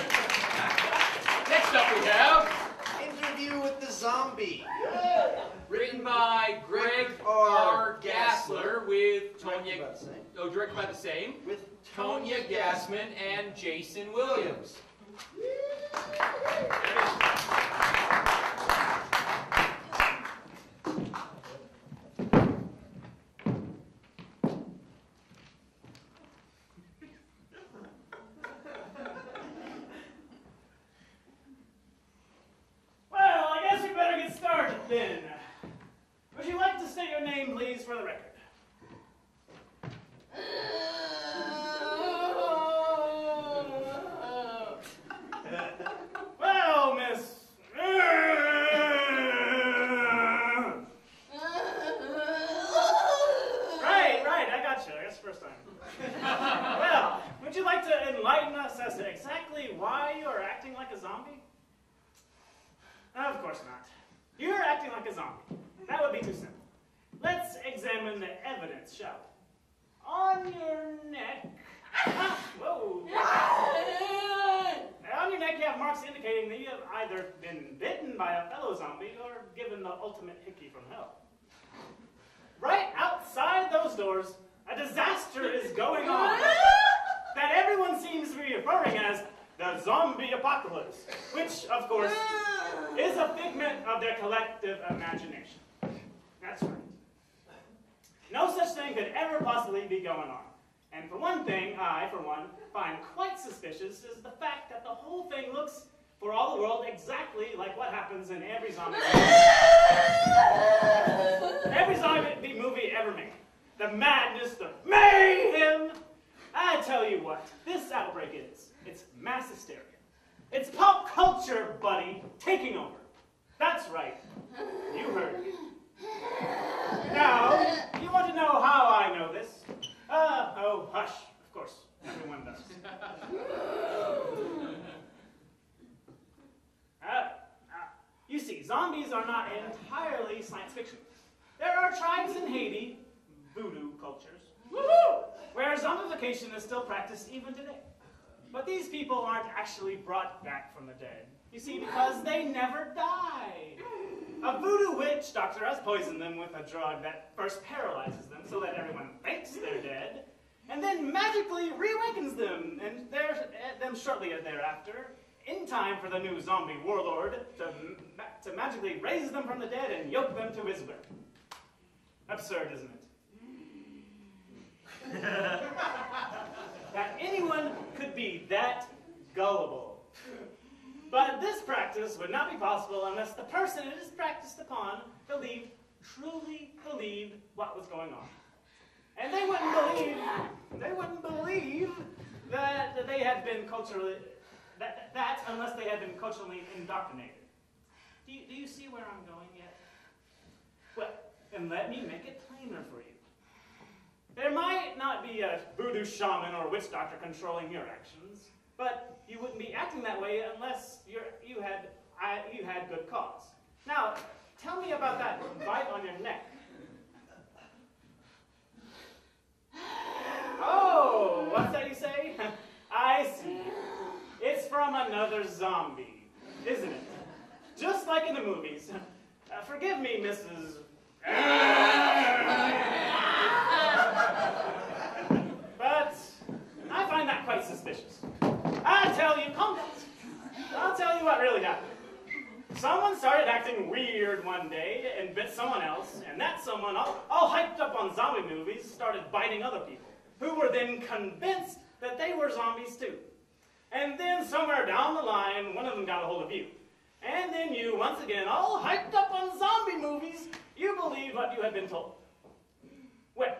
Next up we have Interview with the Zombie. written by Greg R. Gassler with Tonya, directed by the same, with Tonya Gassman and Jason Williams. Well, I guess we better get started then. Would you like to state your name, please, for the record? Well, Miss... Right, I got you. I guess first time. Well, would you like to enlighten us as to exactly why you are acting like a zombie? Of course not. You're acting like a zombie. That would be too simple. Let's examine the evidence, shall we? On your neck... Whoa. On your neck you have marks indicating that you have either been bitten by a fellow zombie or given the ultimate hickey from hell. Right outside those doors, a disaster is going on that everyone seems to be referring as the zombie apocalypse, which, of course, is a figment of their collective imagination. That's right. No such thing could ever possibly be going on. And for one thing, I, for one, find quite suspicious is the fact that the whole thing looks, for all the world, exactly like what happens in every zombie movie ever made. The madness, the mayhem. I tell you what, this outbreak is. It's mass hysteria. It's pop culture, buddy, taking over. That's right. You heard me. Now, you want to know how I know this? Oh, hush. Of course, everyone does. You see, zombies are not entirely science fiction. There are tribes in Haiti, voodoo cultures, where zombification is still practiced even today. But these people aren't actually brought back from the dead. You see, because they never die. A voodoo witch doctor has poisoned them with a drug that first paralyzes them so that everyone thinks they're dead, and then magically reawakens them, and them shortly thereafter, in time for the new zombie warlord to magically raise them from the dead and yoke them to his will. Absurd, isn't it? That anyone could be that gullible. But this practice would not be possible unless the person it is practiced upon truly believed what was going on. And they wouldn't believe that they had been culturally That unless they had been culturally indoctrinated. Do you see where I'm going yet? Well, and let me make it plainer for you. There might not be a voodoo shaman or witch doctor controlling your actions, but you wouldn't be acting that way unless you had good cause. Now, tell me about that bite on your neck. Oh, what's that you say? I see. It's from another zombie, isn't it? Just like in the movies. Forgive me, Mrs. But I find that quite suspicious. I'll tell you what really happened. Someone started acting weird one day and bit someone else, and that someone, all hyped up on zombie movies, started biting other people, who were then convinced that they were zombies too. And then somewhere down the line, one of them got a hold of you. And then you, once again, all hyped up on zombie movies, you believed what you had been told. Well,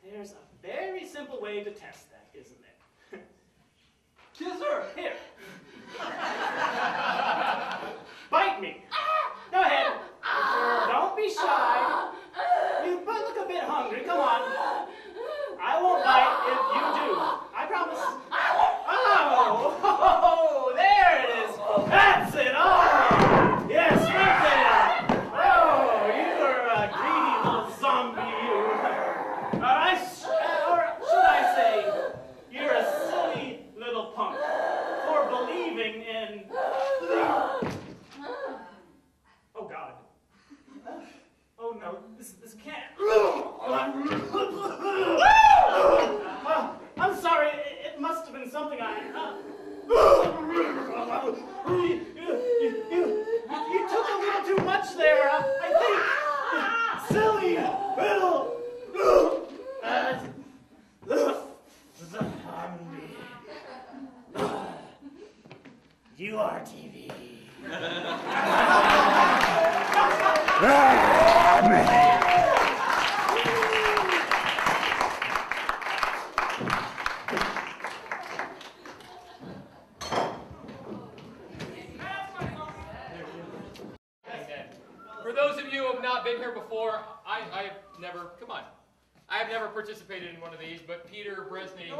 there's a very simple way to test that, isn't there? Kiss her! Here. Bite me. Go ahead. Don't be shy. You look a bit hungry. Come on. I won't bite if you do. I promise. Oh, there it is. That's it. Oh, yes, right there. Oh, you're a greedy little zombie, you. Or should I say, you're a silly little punk for believing in... Oh, God. Oh, no, this can't... I'm sorry, it must have been something You took a little too much there, I think. Silly little... You are TV. For those of you who have not been here before, I have never, come on, I have never participated in one of these, but Peter Bresney,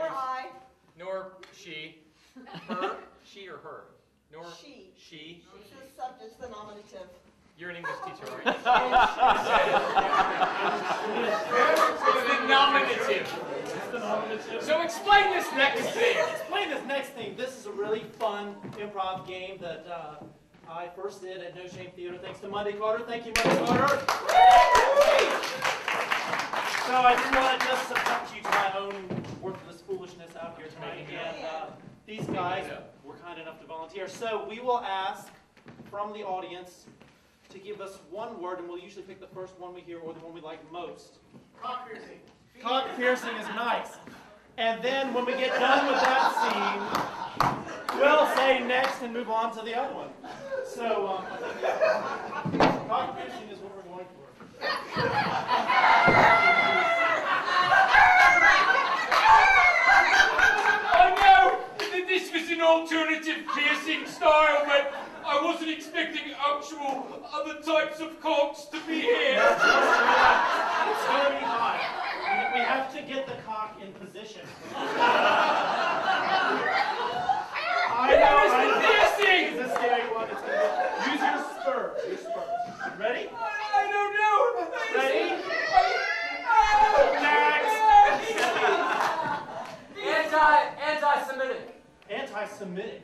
nor she, her, she or her? Nor she. She. It's the subject, the nominative. You're an English teacher, right? It's the nominative. So explain this next thing. Explain this next thing. This is a really fun improv game that I first did at No Shame Theater, thanks to Monday Carter. Thank you, Monday Carter. So I didn't want to just subject you to my own worthless foolishness out here tonight. And these guys were kind enough to volunteer. So we will ask from the audience to give us one word, and we'll usually pick the first one we hear or the one we like most. Cock piercing. Cock piercing is nice. And then when we get done with that scene, we'll say next and move on to the other one. So, cock piercing is what we're going for. I know this was an alternative piercing style, but I wasn't expecting actual other types of cocks to be here. It's going to be hot. We have to get the cock in position. Piercing! It's a scary one. It's gonna be... Use your spurs. Your spurs. Ready? I don't know. Ready? Next. Anti-Semitic. Anti-Semitic.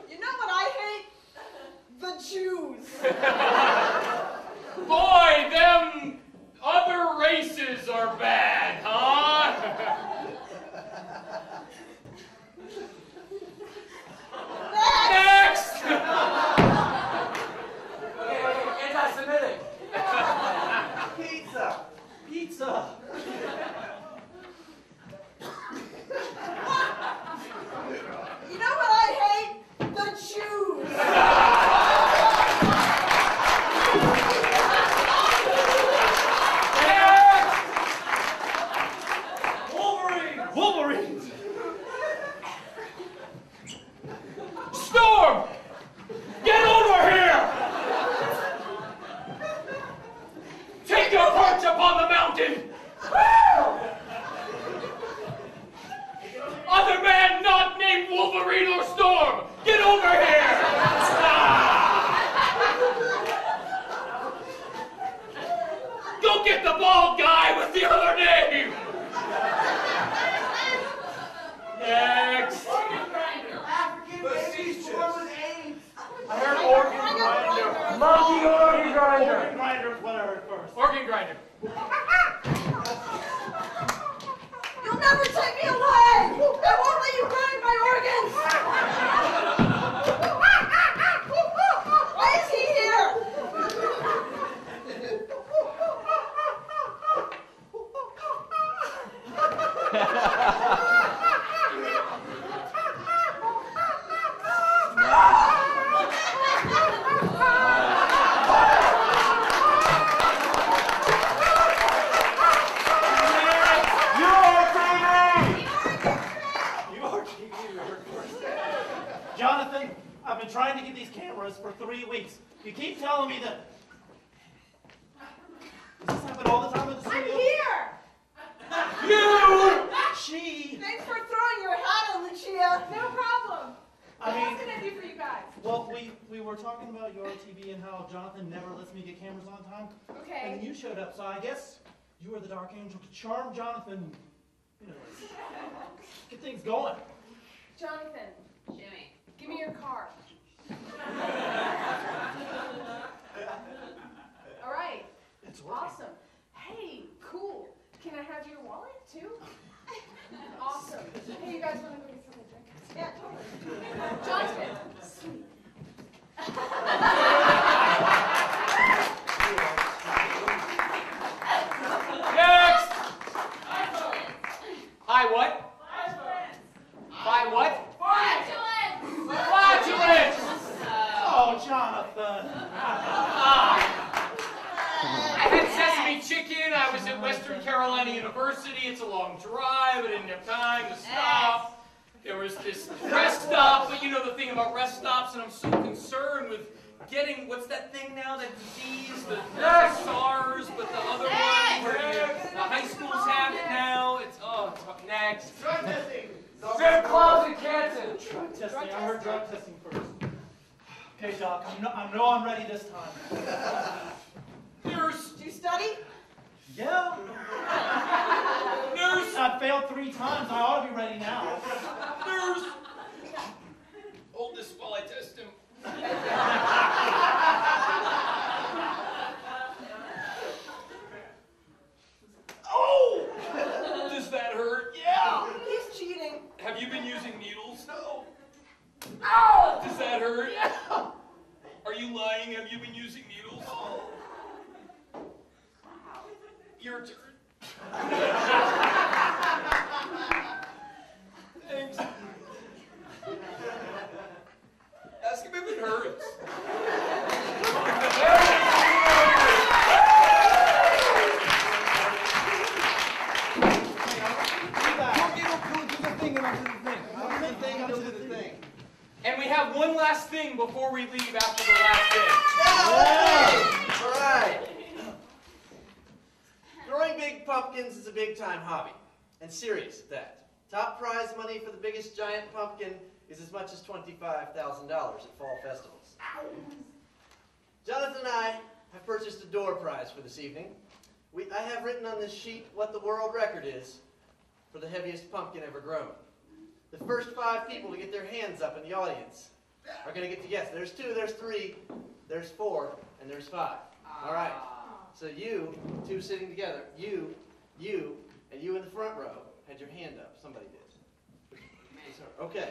You know what I hate? The Jews. Captain! Other man not named Wolverine or Storm! Get over here! Go get the bald guy with the other name! Next! African babies born with AIDS. I heard organ grinder. Monkey organ grinder. Organ grinder is what I heard first. Organ grinder. You'll never take me away! I won't let you grind my organs! Why is he here? Jonathan, I've been trying to get these cameras for 3 weeks. You keep telling me that. Does this happen all the time at the I'm studio? here! You! She! Thanks for throwing your hat on, Lucia. No problem. I mean- What can I do for you guys? Well, we were talking about your TV and how Jonathan never lets me get cameras on time. Okay. And then you showed up, so I guess you were the dark angel to charm Jonathan, you know, get things going. Jonathan, Jimmy. give me your card. All right. It's working. Awesome. Hey, cool. Can I have your wallet too? Awesome. Hey, you guys want to go get something to drink? Yeah, totally. Jonathan. Sweet. Next! Hi, what? Hi, what? Flatulence! Oh, Jonathan. I had sesame chicken. I was at Western Carolina University. It's a long drive. I didn't have time to stop. There was this rest stop, but you know the thing about rest stops, and I'm so concerned with getting, what's that thing now, that disease, the SARS, but the other one where the high schools have it now. It's next. Drug testing. Strip clubs and cancer. Drug testing. I heard drug testing first. Okay, Doc. I know I'm ready this time. Nurse. Did you study? Yeah. Nurse. I failed 3 times. I ought to be ready now. Nurse. Hold this while I test him. Oh! Does that hurt? Yeah. He's cheating. Have you been using needles? No. Ow! Does that hurt? Yeah. Are you lying? Have you been using needles? Your turn. Thanks. Ask him if it hurts. And we have one last thing before we leave after the last thing. All right. Growing big pumpkins is a big-time hobby, and serious at that. Top prize money for the biggest giant pumpkin is as much as $25,000 at fall festivals. Jonathan and I have purchased a door prize for this evening. I have written on this sheet what the world record is for the heaviest pumpkin ever grown. The first 5 people to get their hands up in the audience are going to get to guess. There's 2, there's 3, there's 4, and there's 5. All right. So you, 2 sitting together, you, and you in the front row had your hand up. Somebody did. Okay.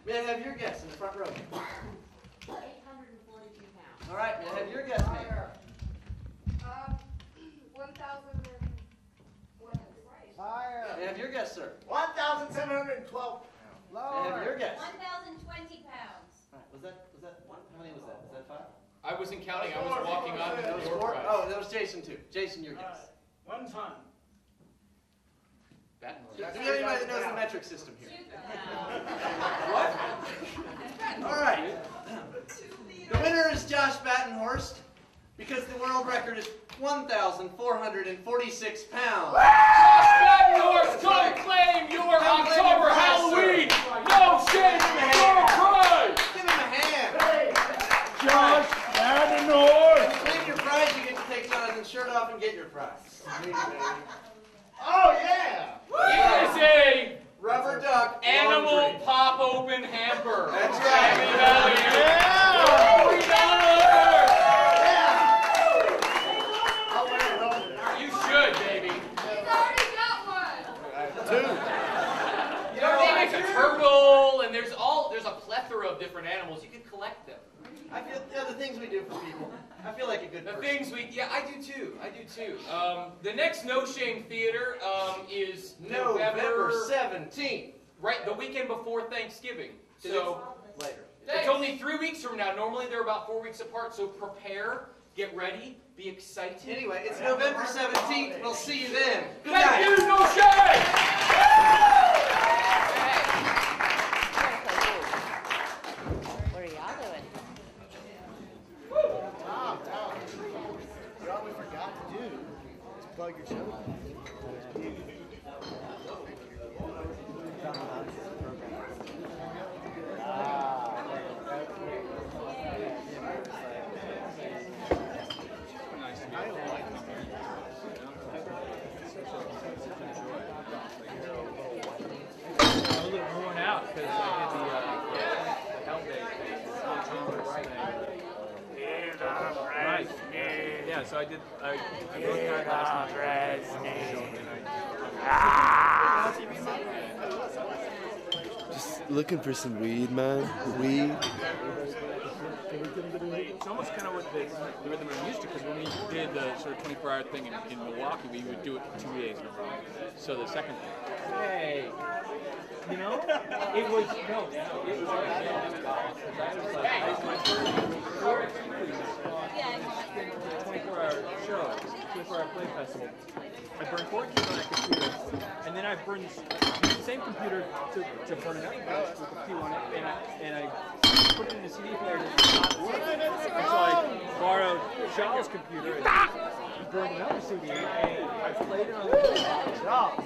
May I have your guess in the front row? 842 pounds. All right. May I have your guess, ma'am? 1,000. Higher. May I have your guess, sir? 1,712. May I have your guess? 1,020 pounds. All right. Was that one? How many was that? Was that 5? I wasn't counting. I was walking on to That the was door 4? prize. Oh, that was Jason, too. Jason, your guess. 1 ton. Do we have anybody that knows the metric system here? 2,000. What? All right. The winner is Josh Battenhorst Because the world record is 1,446 pounds. Josh North, come claim your October Halloween! No shame, no pride! Give him a hand. Josh North. Claim your prize, you get to take Jonathan's shirt off and get your prize. Oh, yeah! It is a rubber duck animal laundry. pop open hamper. That's right. You should, baby. He's already got one. You know, they make a turtle, and there's a plethora of different animals. You can collect them. I feel the things we do for people. I feel like a good person. Yeah, I do too. The next No Shame Theater is November 17th. Right, the weekend before Thanksgiving. So later. It's only 3 weeks from now. Normally they're about 4 weeks apart. So prepare, get ready, be excited. Anyway, it's November 17th. We'll see you then. Good Thank night. you, No Shame! What are y'all doing? What we forgot to do is plug your show. I'm a little worn out because I did the help day. Right. Yeah, so I wrote that last night. Just looking for some weed, man. Weed. It's almost kind of what the rhythm I'm used to, because when we did the sort of 24-hour thing in Milwaukee, we would do it 2 days in a row. So the second thing, hey, you know, it was, no, it was like, my first 24-hour show, 24-hour play festival. I burned 4 keys on that computer, and then I burned the same computer to burn another batch with a few on it, and I put it in a CD player that did not work. And so I borrowed Charles' computer and burned another CD, and I played it on the computer.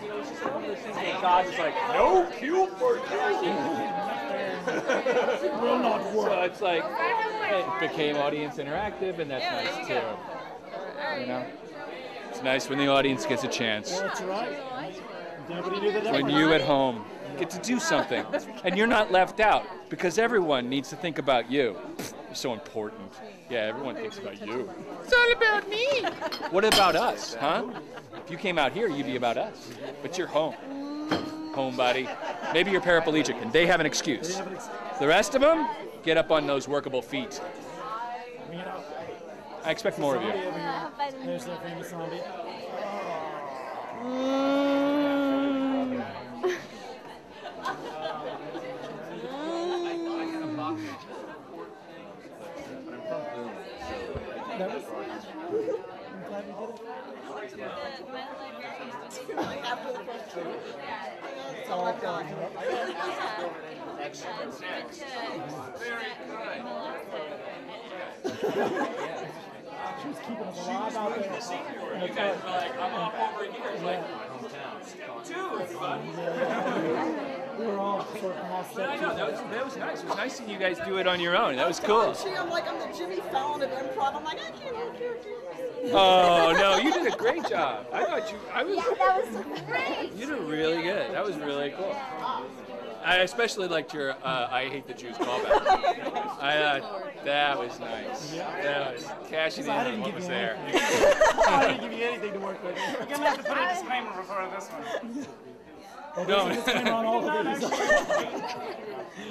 You know, it's just like one of those things that God is like, no cue for you. Will not work. So it's like, it became audience interactive, and that's nice too. You know? It's nice when the audience gets a chance. That's right. Nobody knew that. When you at home get to do something, and you're not left out, because everyone needs to think about you. You're so important. Yeah, everyone thinks about you. It's all about me. What about us, huh? If you came out here, you'd be about us. But you're home. Home, buddy. Maybe you're paraplegic, and they have an excuse. The rest of them, get up on those workable feet. I expect more of you. There's that famous zombie. It's all done. Very kind. She was keeping us alive out there. You guys were like, I'm off over here. It's like, too, everybody. We were all sort of half I know, that was nice. It was nice seeing you guys do it on your own. That was cool. I'm like, I'm the Jimmy Fallon of improv. I'm like, I can't. Oh, no, you did a great job. I was. Yeah, that was great. You did really good. That was really cool. I especially liked your I hate the Jews callback. That was nice. That was cashing in on what was there. I didn't give you anything to work with. We're going to have to put a disclaimer before this one. Oh, there's a disclaimer on all of these.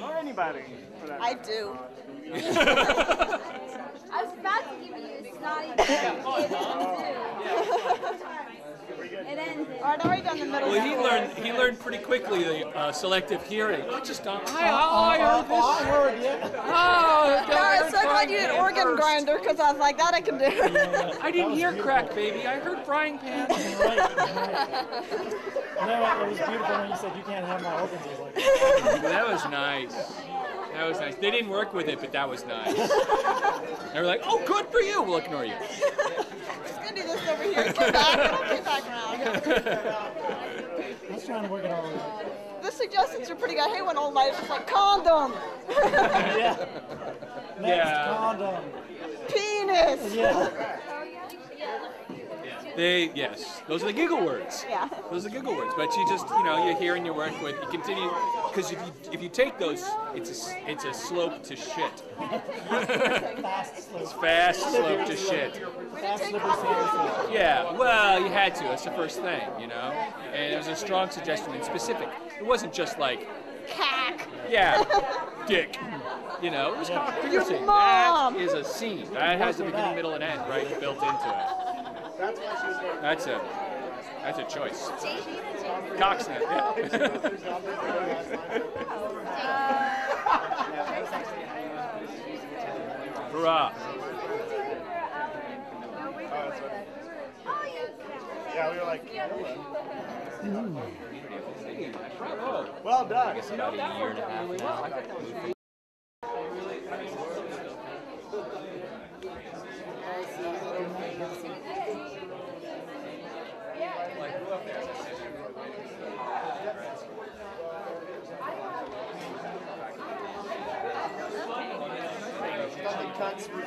Or anybody, for that I do. I was about to give you a snotty It ended. All right, already done the middle. Well, he learned pretty quickly the selective hearing. I just don't. I heard this. I heard it. I'm so glad you did organ grinder, because I was like, that I can do. I didn't hear crack, baby. I heard frying pan. Right. No, it was beautiful when you said you can't have my organs. I was like, That was nice. That was nice. They didn't work with it, but that was nice. They were like, "Oh, good for you." We'll ignore you. Just gonna do this over here. Come back. It'll get back around. I was trying to work it all out. The suggestions are pretty good. I hate when old ladies just like condom. Yeah. Next, Yeah. condom. Penis. Yeah. Yes, those are the giggle words. Yeah. Those are the giggle words. But you just, you hear and you work with, you continue, because if you take those, it's a slope to shit. It's fast slope to shit. Yeah, well, you had to. That's the first thing, And it was a strong suggestion and specific. It wasn't just like, cack. Yeah, dick. It was cock piercing. mom. That is a scene. That has the beginning, middle, and end right built into it. That's a choice. Cocksnap, yeah. Hurrah. Yeah, we were like, well done. I guess about a year and a half now.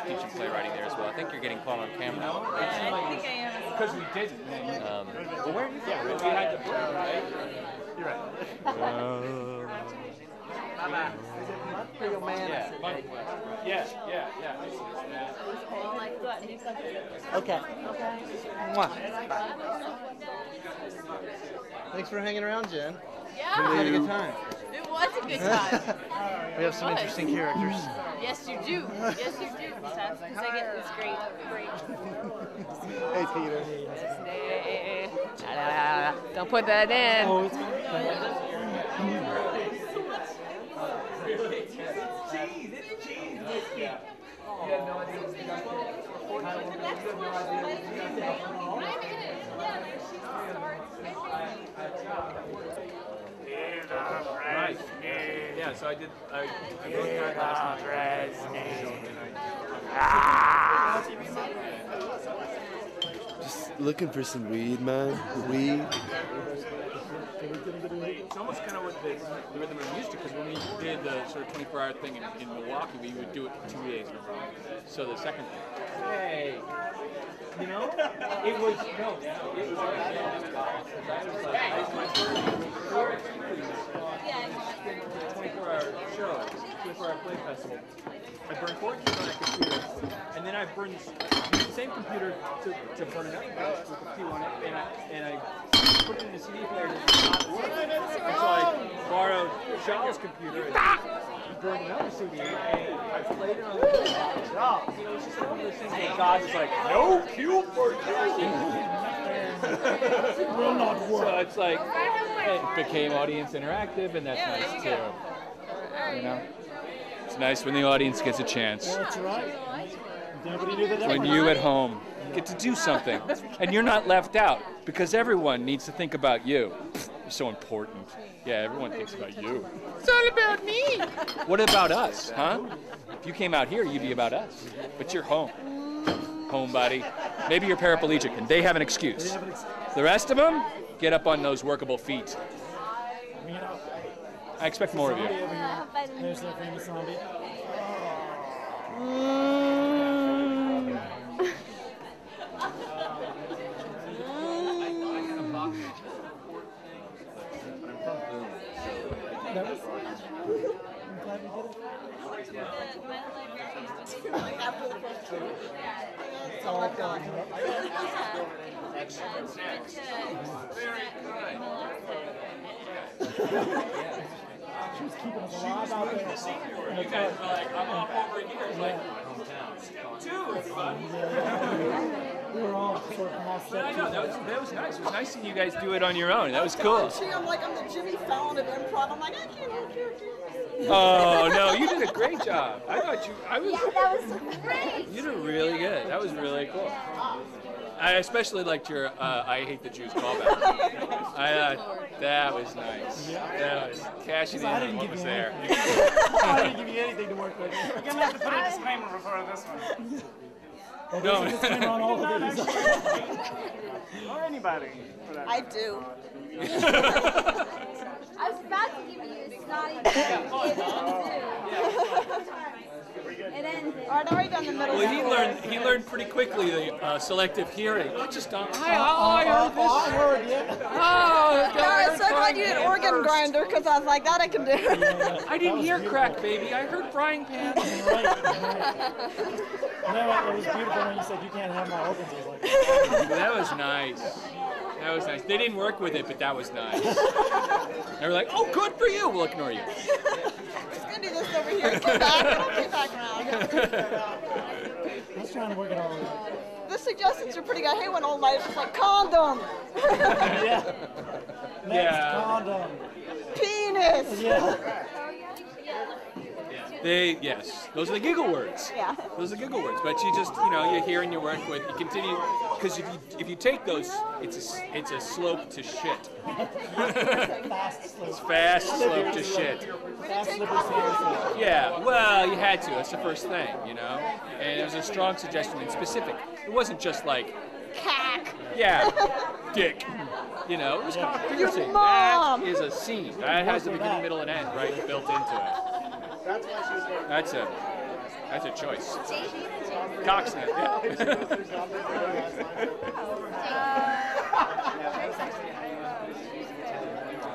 Teaching playwriting there as well. I think you're getting caught on camera. I think I am. Because we didn't. Well, where are you from? We had to play, right? You're right. Yeah. Okay. Mwah. Thanks for hanging around, Jen. Yeah. We had a good time. It was a good time. We have some interesting characters. Yes, you do. Yes, you do. Because I get this great. Hey, Peter. Don't put that in. Oh, it's Right. Yeah, so I wrote that last night. Just looking for some weed, man. Weed. It's almost kind of what the rhythm I'm used to, because when we did the sort of 24-hour thing in Milwaukee, we would do it 2 days in a row. So the second thing, hey, it was, no, it was like, my first 24-hour show, 24-hour play festival. I burned 4 keys on that computer, and then I burned the same computer to burn another batch with a Q on it, and I put it in a CD player and it did not work. And so I borrowed Shaw's computer and burned another CD, and I played it on the computer. It's just like one of those things where God is like, no Q for you. will not work. So it's like, it became audience interactive, and that's nice too. It's nice when the audience gets a chance. That's right. Nobody knew that. When you at home get to do something, and you're not left out, because everyone needs to think about you. You're so important. Yeah, everyone thinks about you. It's all about me. What about us, huh? If you came out here, you'd be about us. But you're home. Homebody. Maybe you're paraplegic, and they have an excuse. The rest of them, get up on those workable feet. I expect more of you. There's that famous zombie. That was, I'm glad we did it. After the first two. It's all done. Excellent. Very good. She was keeping us alive out there. You guys were like, I'm off over here. It's like, dude, it's fun. We were all sort of past But I that. know, that was nice. It was nice seeing you guys do it on your own. That was cool. I'm like, I'm the Jimmy Fallon of improv. I'm like, I can't have characters. Oh, no, you did a great job. I thought you, Yeah, that was so great. You did really good. That was really cool. I especially liked your I hate the Jews callback. That was nice. That was cashing in on what was there. I didn't give you anything to work with. You're gonna have to put a disclaimer before this one. Well, No. there's a disclaimer on all of these. Or anybody. For that I matter. do. I was about to give you a snotty It ended. I'd already done the middle Well, school. he learned pretty quickly the selective hearing. Not just on. I heard this. I heard it. Yeah, so glad you did organ grinder because I was like, that I can do. I didn't hear crack, baby. I heard frying pan. Right. No, it was beautiful when you said you can't have my organs. I was like, That was nice. That was nice. They didn't work with it, but that was nice. They were like, "Oh, good for you." We'll ignore you. Just gonna do this over here. Come back. I'll come back around. I was trying to work it all out. The suggestions are pretty good. Hey, when old ladies just like condom. Yeah. Next, Yeah. condom. Penis. Yeah. Yes, those are the giggle words. Yeah. Those are the giggle words. But you just, you hear and you work with, you continue, because if you take those, it's a slope to shit. It's fast slope to shit. Yeah, well, you had to. That's the first thing, And it was a strong suggestion and specific. It wasn't just like, cack. Yeah, dick. It was cock piercing. Your mom. That is a scene. That has a beginning, middle, and end right built into it. That's a choice. Cocksnap.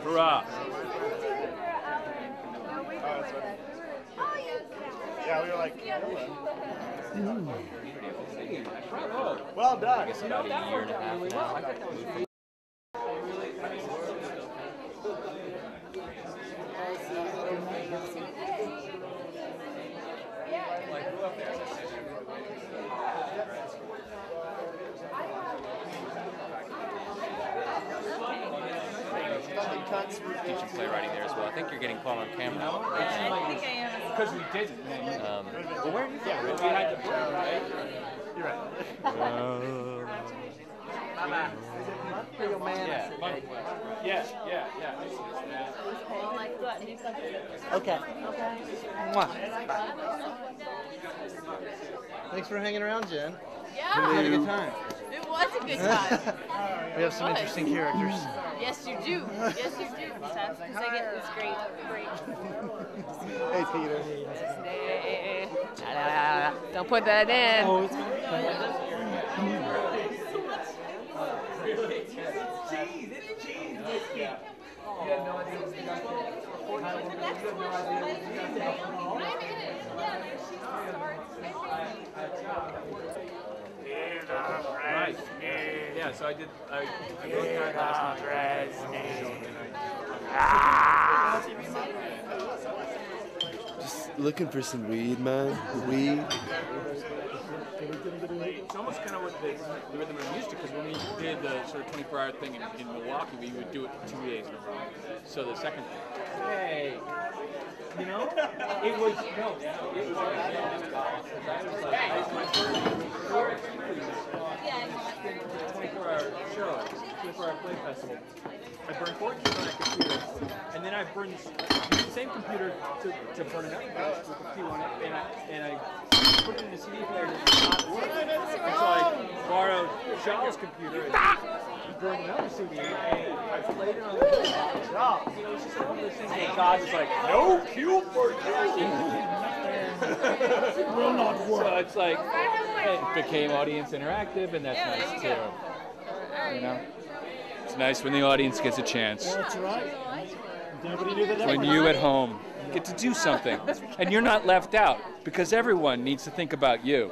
Hurrah. Yeah, we were like, Bravo. well done. About a year and a half now. Teach you playwriting there as well. I think you're getting caught on camera now. I think I am. Because we didn't. Well, where are you from? We had to play, right? You're right. Bye-bye. Real man. Yeah. Okay. Mwah. Thanks for hanging around, Jen. Yeah. We had a good time. It was a good time. We have some interesting characters. Yes, you do. Yes, you do. Because I get this great. Hey, Peter. Don't put that in. Oh, it's Right. Yeah, so I wrote that last night. Just looking for some weed, man. Weed. It's almost kind of what the rhythm I'm used to, because when we did the sort of 24-hour thing in Milwaukee, we would do it 2 days in a row. So the second hey, it was, it was my first 24-hour show, 24-hour play festival. I burned 4 keys on that computer, and then I burned the same computer to burn another batch with a few on it, and I put it in a CD player and it did not work. And so I borrowed Charles' computer and burned another CD, and I played it on the job. It's just one of those things where God is like, no cue for you. will not work. So it's like, it became audience interactive, and that's nice too. It's nice when the audience gets a chance. That's right. Nobody knew that. When you at home get to do something, and you're not left out, because everyone needs to think about you.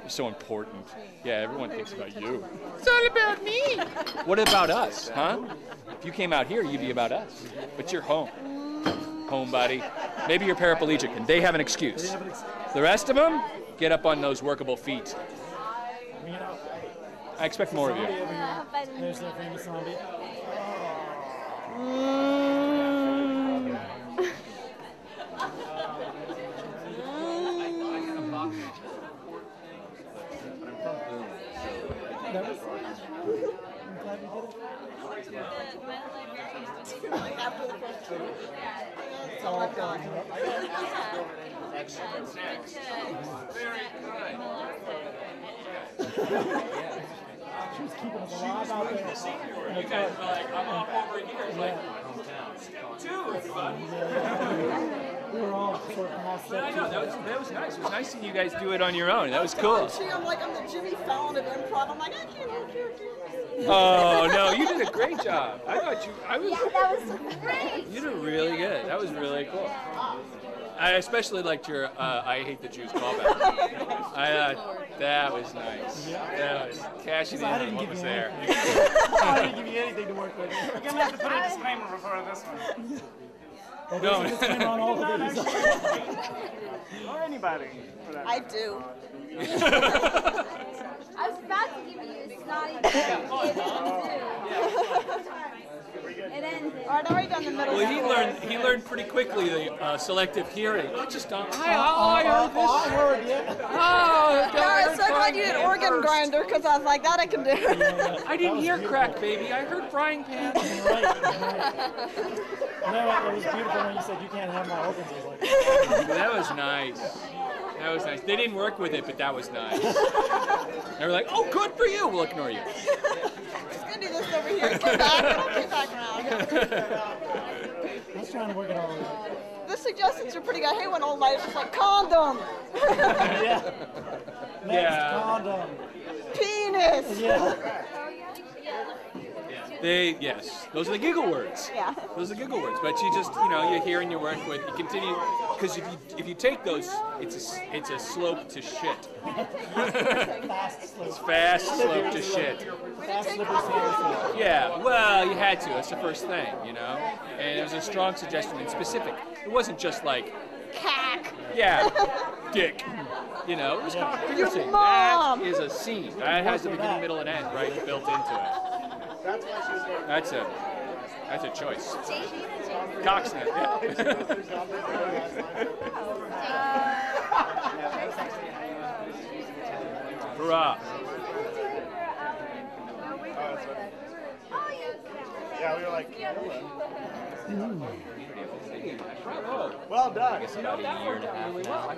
You're so important. Yeah, everyone thinks about you. It's all about me. What about us, huh? If you came out here, you'd be about us. But you're home. Homebody. Maybe you're paraplegic, and they have an excuse. The rest of them, get up on those workable feet. I expect more of you. There's that famous zombie. after the first two. It's all done. Excellent. Very She was keeping us alive out there. You guys were like, I'm off over here. It's like, step 2, everybody. We were all sort of lost. I know, that was nice. It was nice seeing you guys do it on your own. That was cool. I'm like, I'm the Jimmy Fallon of improv. I'm like, I can't hold characters. Oh no, you did a great job. I thought Yeah, that was great. you did really good. That was really cool. I especially liked your "I hate the Jews" callback. That was nice. That was cashing in on what was there. I didn't give you anything to work with. We're gonna have to put a disclaimer before this one. Well, there's a disclaimer on all of these. Or anybody. For that I do. I was about to give you a snotty It ended. All right, already done the middle Well, school. he learned pretty quickly the selective hearing. I just don't. I heard this. I heard, yeah. I'm so glad you did organ grinder because I was like, that I can do. I didn't hear crack, baby. I heard frying pan. Right. No, it was beautiful when you said you can't have my organs. I was like, That was nice. That was nice. They didn't work with it, but that was nice. They were like, "Oh, good for you." We'll ignore you. Just gonna do this over here. Come back. I'll get back around. I was trying to work it all out. The suggestions are pretty good. I hate when old ladies just like condom. Yeah. Next, Yeah. condom. Penis. Yeah. Yes, those are the giggle words. Yeah. Those are the giggle words. But you just, you hear and you work with, you continue, because if you take those, it's a slope to shit. It's fast slope to shit. Fast, slippery, slippery. Yeah, well, you had to. That's the first thing, And it was a strong suggestion and specific. It wasn't just like, cack. Yeah, dick. It was cock piercing. Your mom. That is a scene. That has a beginning, middle, and end right built into it. That's a choice. Cocksnap. Yeah. Hurrah. Yeah, we were like, Bravo. well done. I guess about a year and a half now.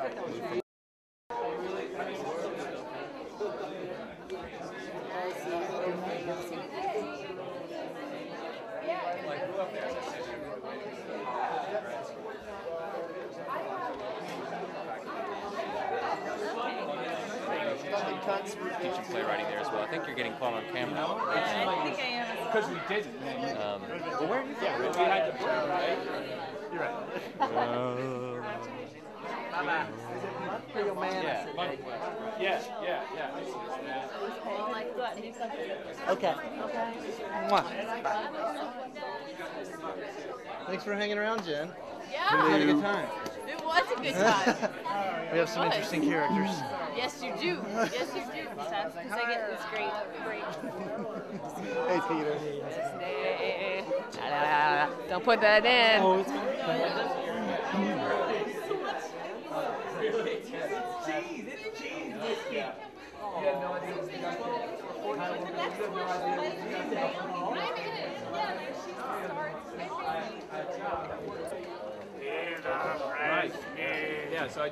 Teaching playwriting there as well. I think you're getting caught on camera. I think I am. Because we didn't. Well, where are you from? We had to play, right? You're right. Yeah. Okay. Mwah. Thanks for hanging around, Jen. Yeah. We had a good time. It was a good time. We have some interesting characters. Yes, you do. Yes, you do. Because I get this great. Hey, Peter. Don't put that in. Oh, it's Right. Yeah, so I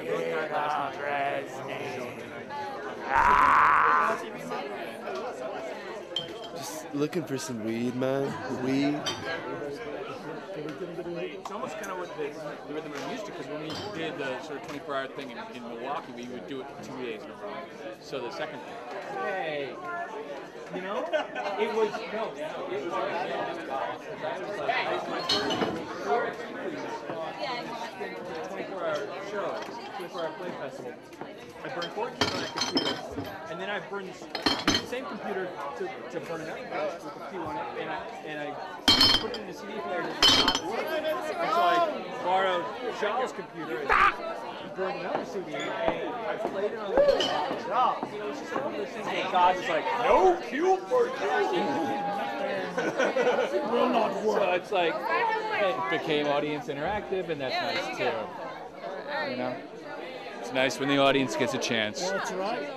wrote that last night. Just looking for some weed, man. Weed. It's almost kind of what the rhythm I'm used to, because when we did the sort of 24-hour thing in Milwaukee, we would do it 2 days in a row. So the second thing, hey, it was, no, it was like, my first 24-hour show, 24-hour play festival. I burned 4 keys on that computer, and then I burned the same computer to burn another disk with a P on it, and I put it in the CD player and it did not work. And so I borrowed Charles' computer and burned another CD, and I played it on the computer. It's just like one of those things where God was like, no cue for you. will not work. So it's like, it became audience interactive, and that's nice too. It's nice when the audience gets a chance. That's right.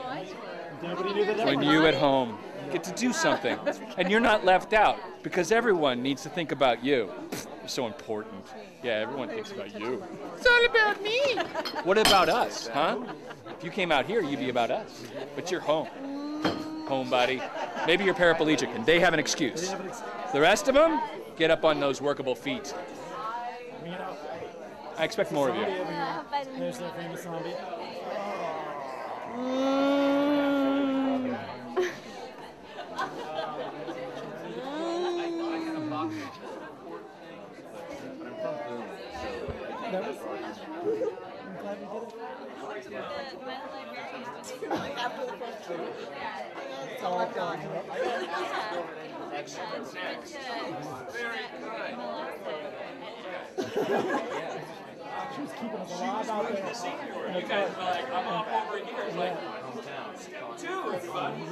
Nobody knew that. When you at home get to do something. And you're not left out, because everyone needs to think about you. You're so important. Yeah, everyone thinks about you. It's all about me. What about us, huh? If you came out here, you'd be about us. But you're home. Home, buddy. Maybe you're paraplegic, and they have an excuse. The rest of them, get up on those workable feet. I expect more of you. There's the famous zombie. That was. I'm glad we did it. After the first two. It's all done. She was keeping us alive out there. You guys were like, I'm off over here. It's like, two, everybody.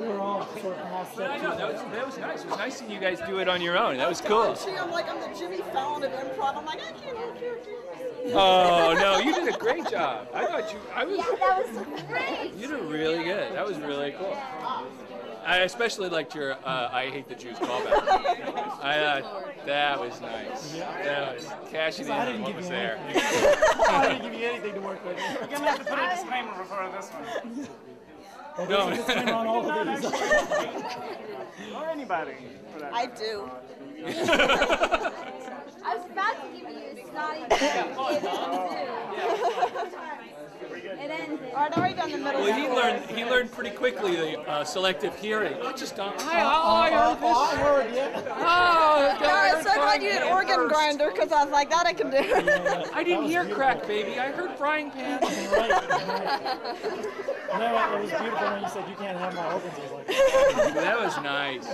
We were all sort of past But I that. know, that was nice. It was nice seeing you guys do it on your own. That was cool. I'm like, I'm the Jimmy Fallon of improv. I'm like, I can't do characters. Oh, no, you did a great job. I thought Yeah, that was great. you did really good. That was really cool. I especially liked your I hate the Jews callback. I thought that was nice. That was cashing in on what was there. I didn't give you anything to work with. We're going to have to put a disclaimer before this one. Well, there's a disclaimer on all of these. Or anybody, for that I do. I was about to give you a snotty It ended. I'd already done the middle Well, school. he learned pretty quickly the selective hearing. I just don't. I heard this. I heard, yeah. I was so glad you did organ grinder because I was like, that I can do. I didn't hear crack, baby. I heard frying pan. No, it was beautiful when you said you can't have my organs. I was like, That was nice.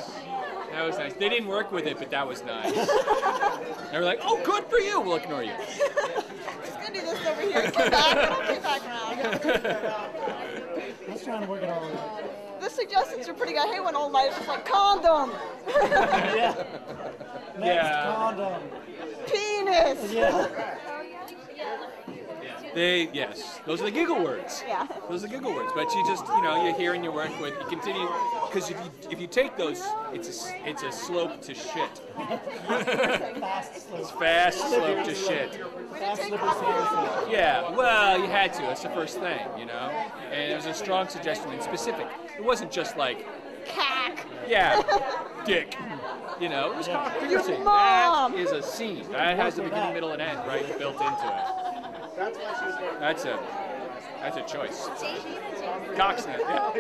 That was nice. They didn't work with it, but that was nice. They were like, "Oh, good for you." We'll ignore you. Just gonna do this over here. Come back. I'll get back around. I was trying to work it all out. The suggestions are pretty good. I hate when old ladies just like condom. Yeah. Next, Yeah. condom. Penis. Yeah. Yes, those are the giggle words. Yeah. Those are the giggle words. But you just, you hear and you work with, you continue, because if you take those, it's a slope to shit. Fast slope. It's fast slope to shit. Fast slippery slope. Yeah, well, you had to. That's the first thing, And it was a strong suggestion and specific. It wasn't just like, Cack. yeah, dick. It was kind of Your piercing. mom. That is a scene. That has a beginning, middle, and end right built into it. That's why she was there. That's a choice. Cocksnet, yeah.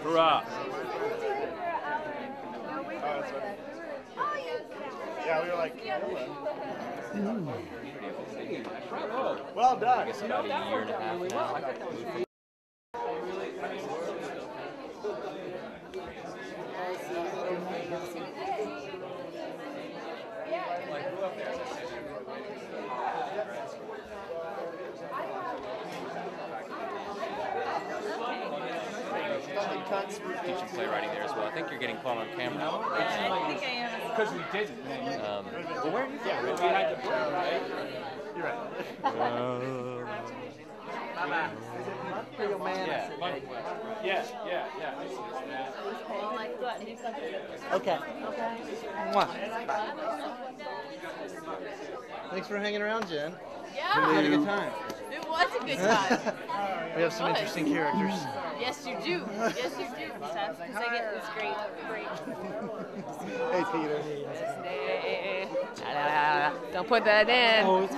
Hurrah. Yeah, we were like, well done. I guess about a year and a half now. Teaching playwriting there as well. I think you're getting caught on camera. I think I am. Because we didn't. Well, where are you from? We had to break, right? You're right. Real man. Yeah. Okay. Mwah. Thanks for hanging around, Jen. Yeah. We had a good time. It was a good time. We have some It was. interesting characters. Yes, you do. Yes, you do. Because I get this great. Hey, Peter. Don't put that in. Oh, it's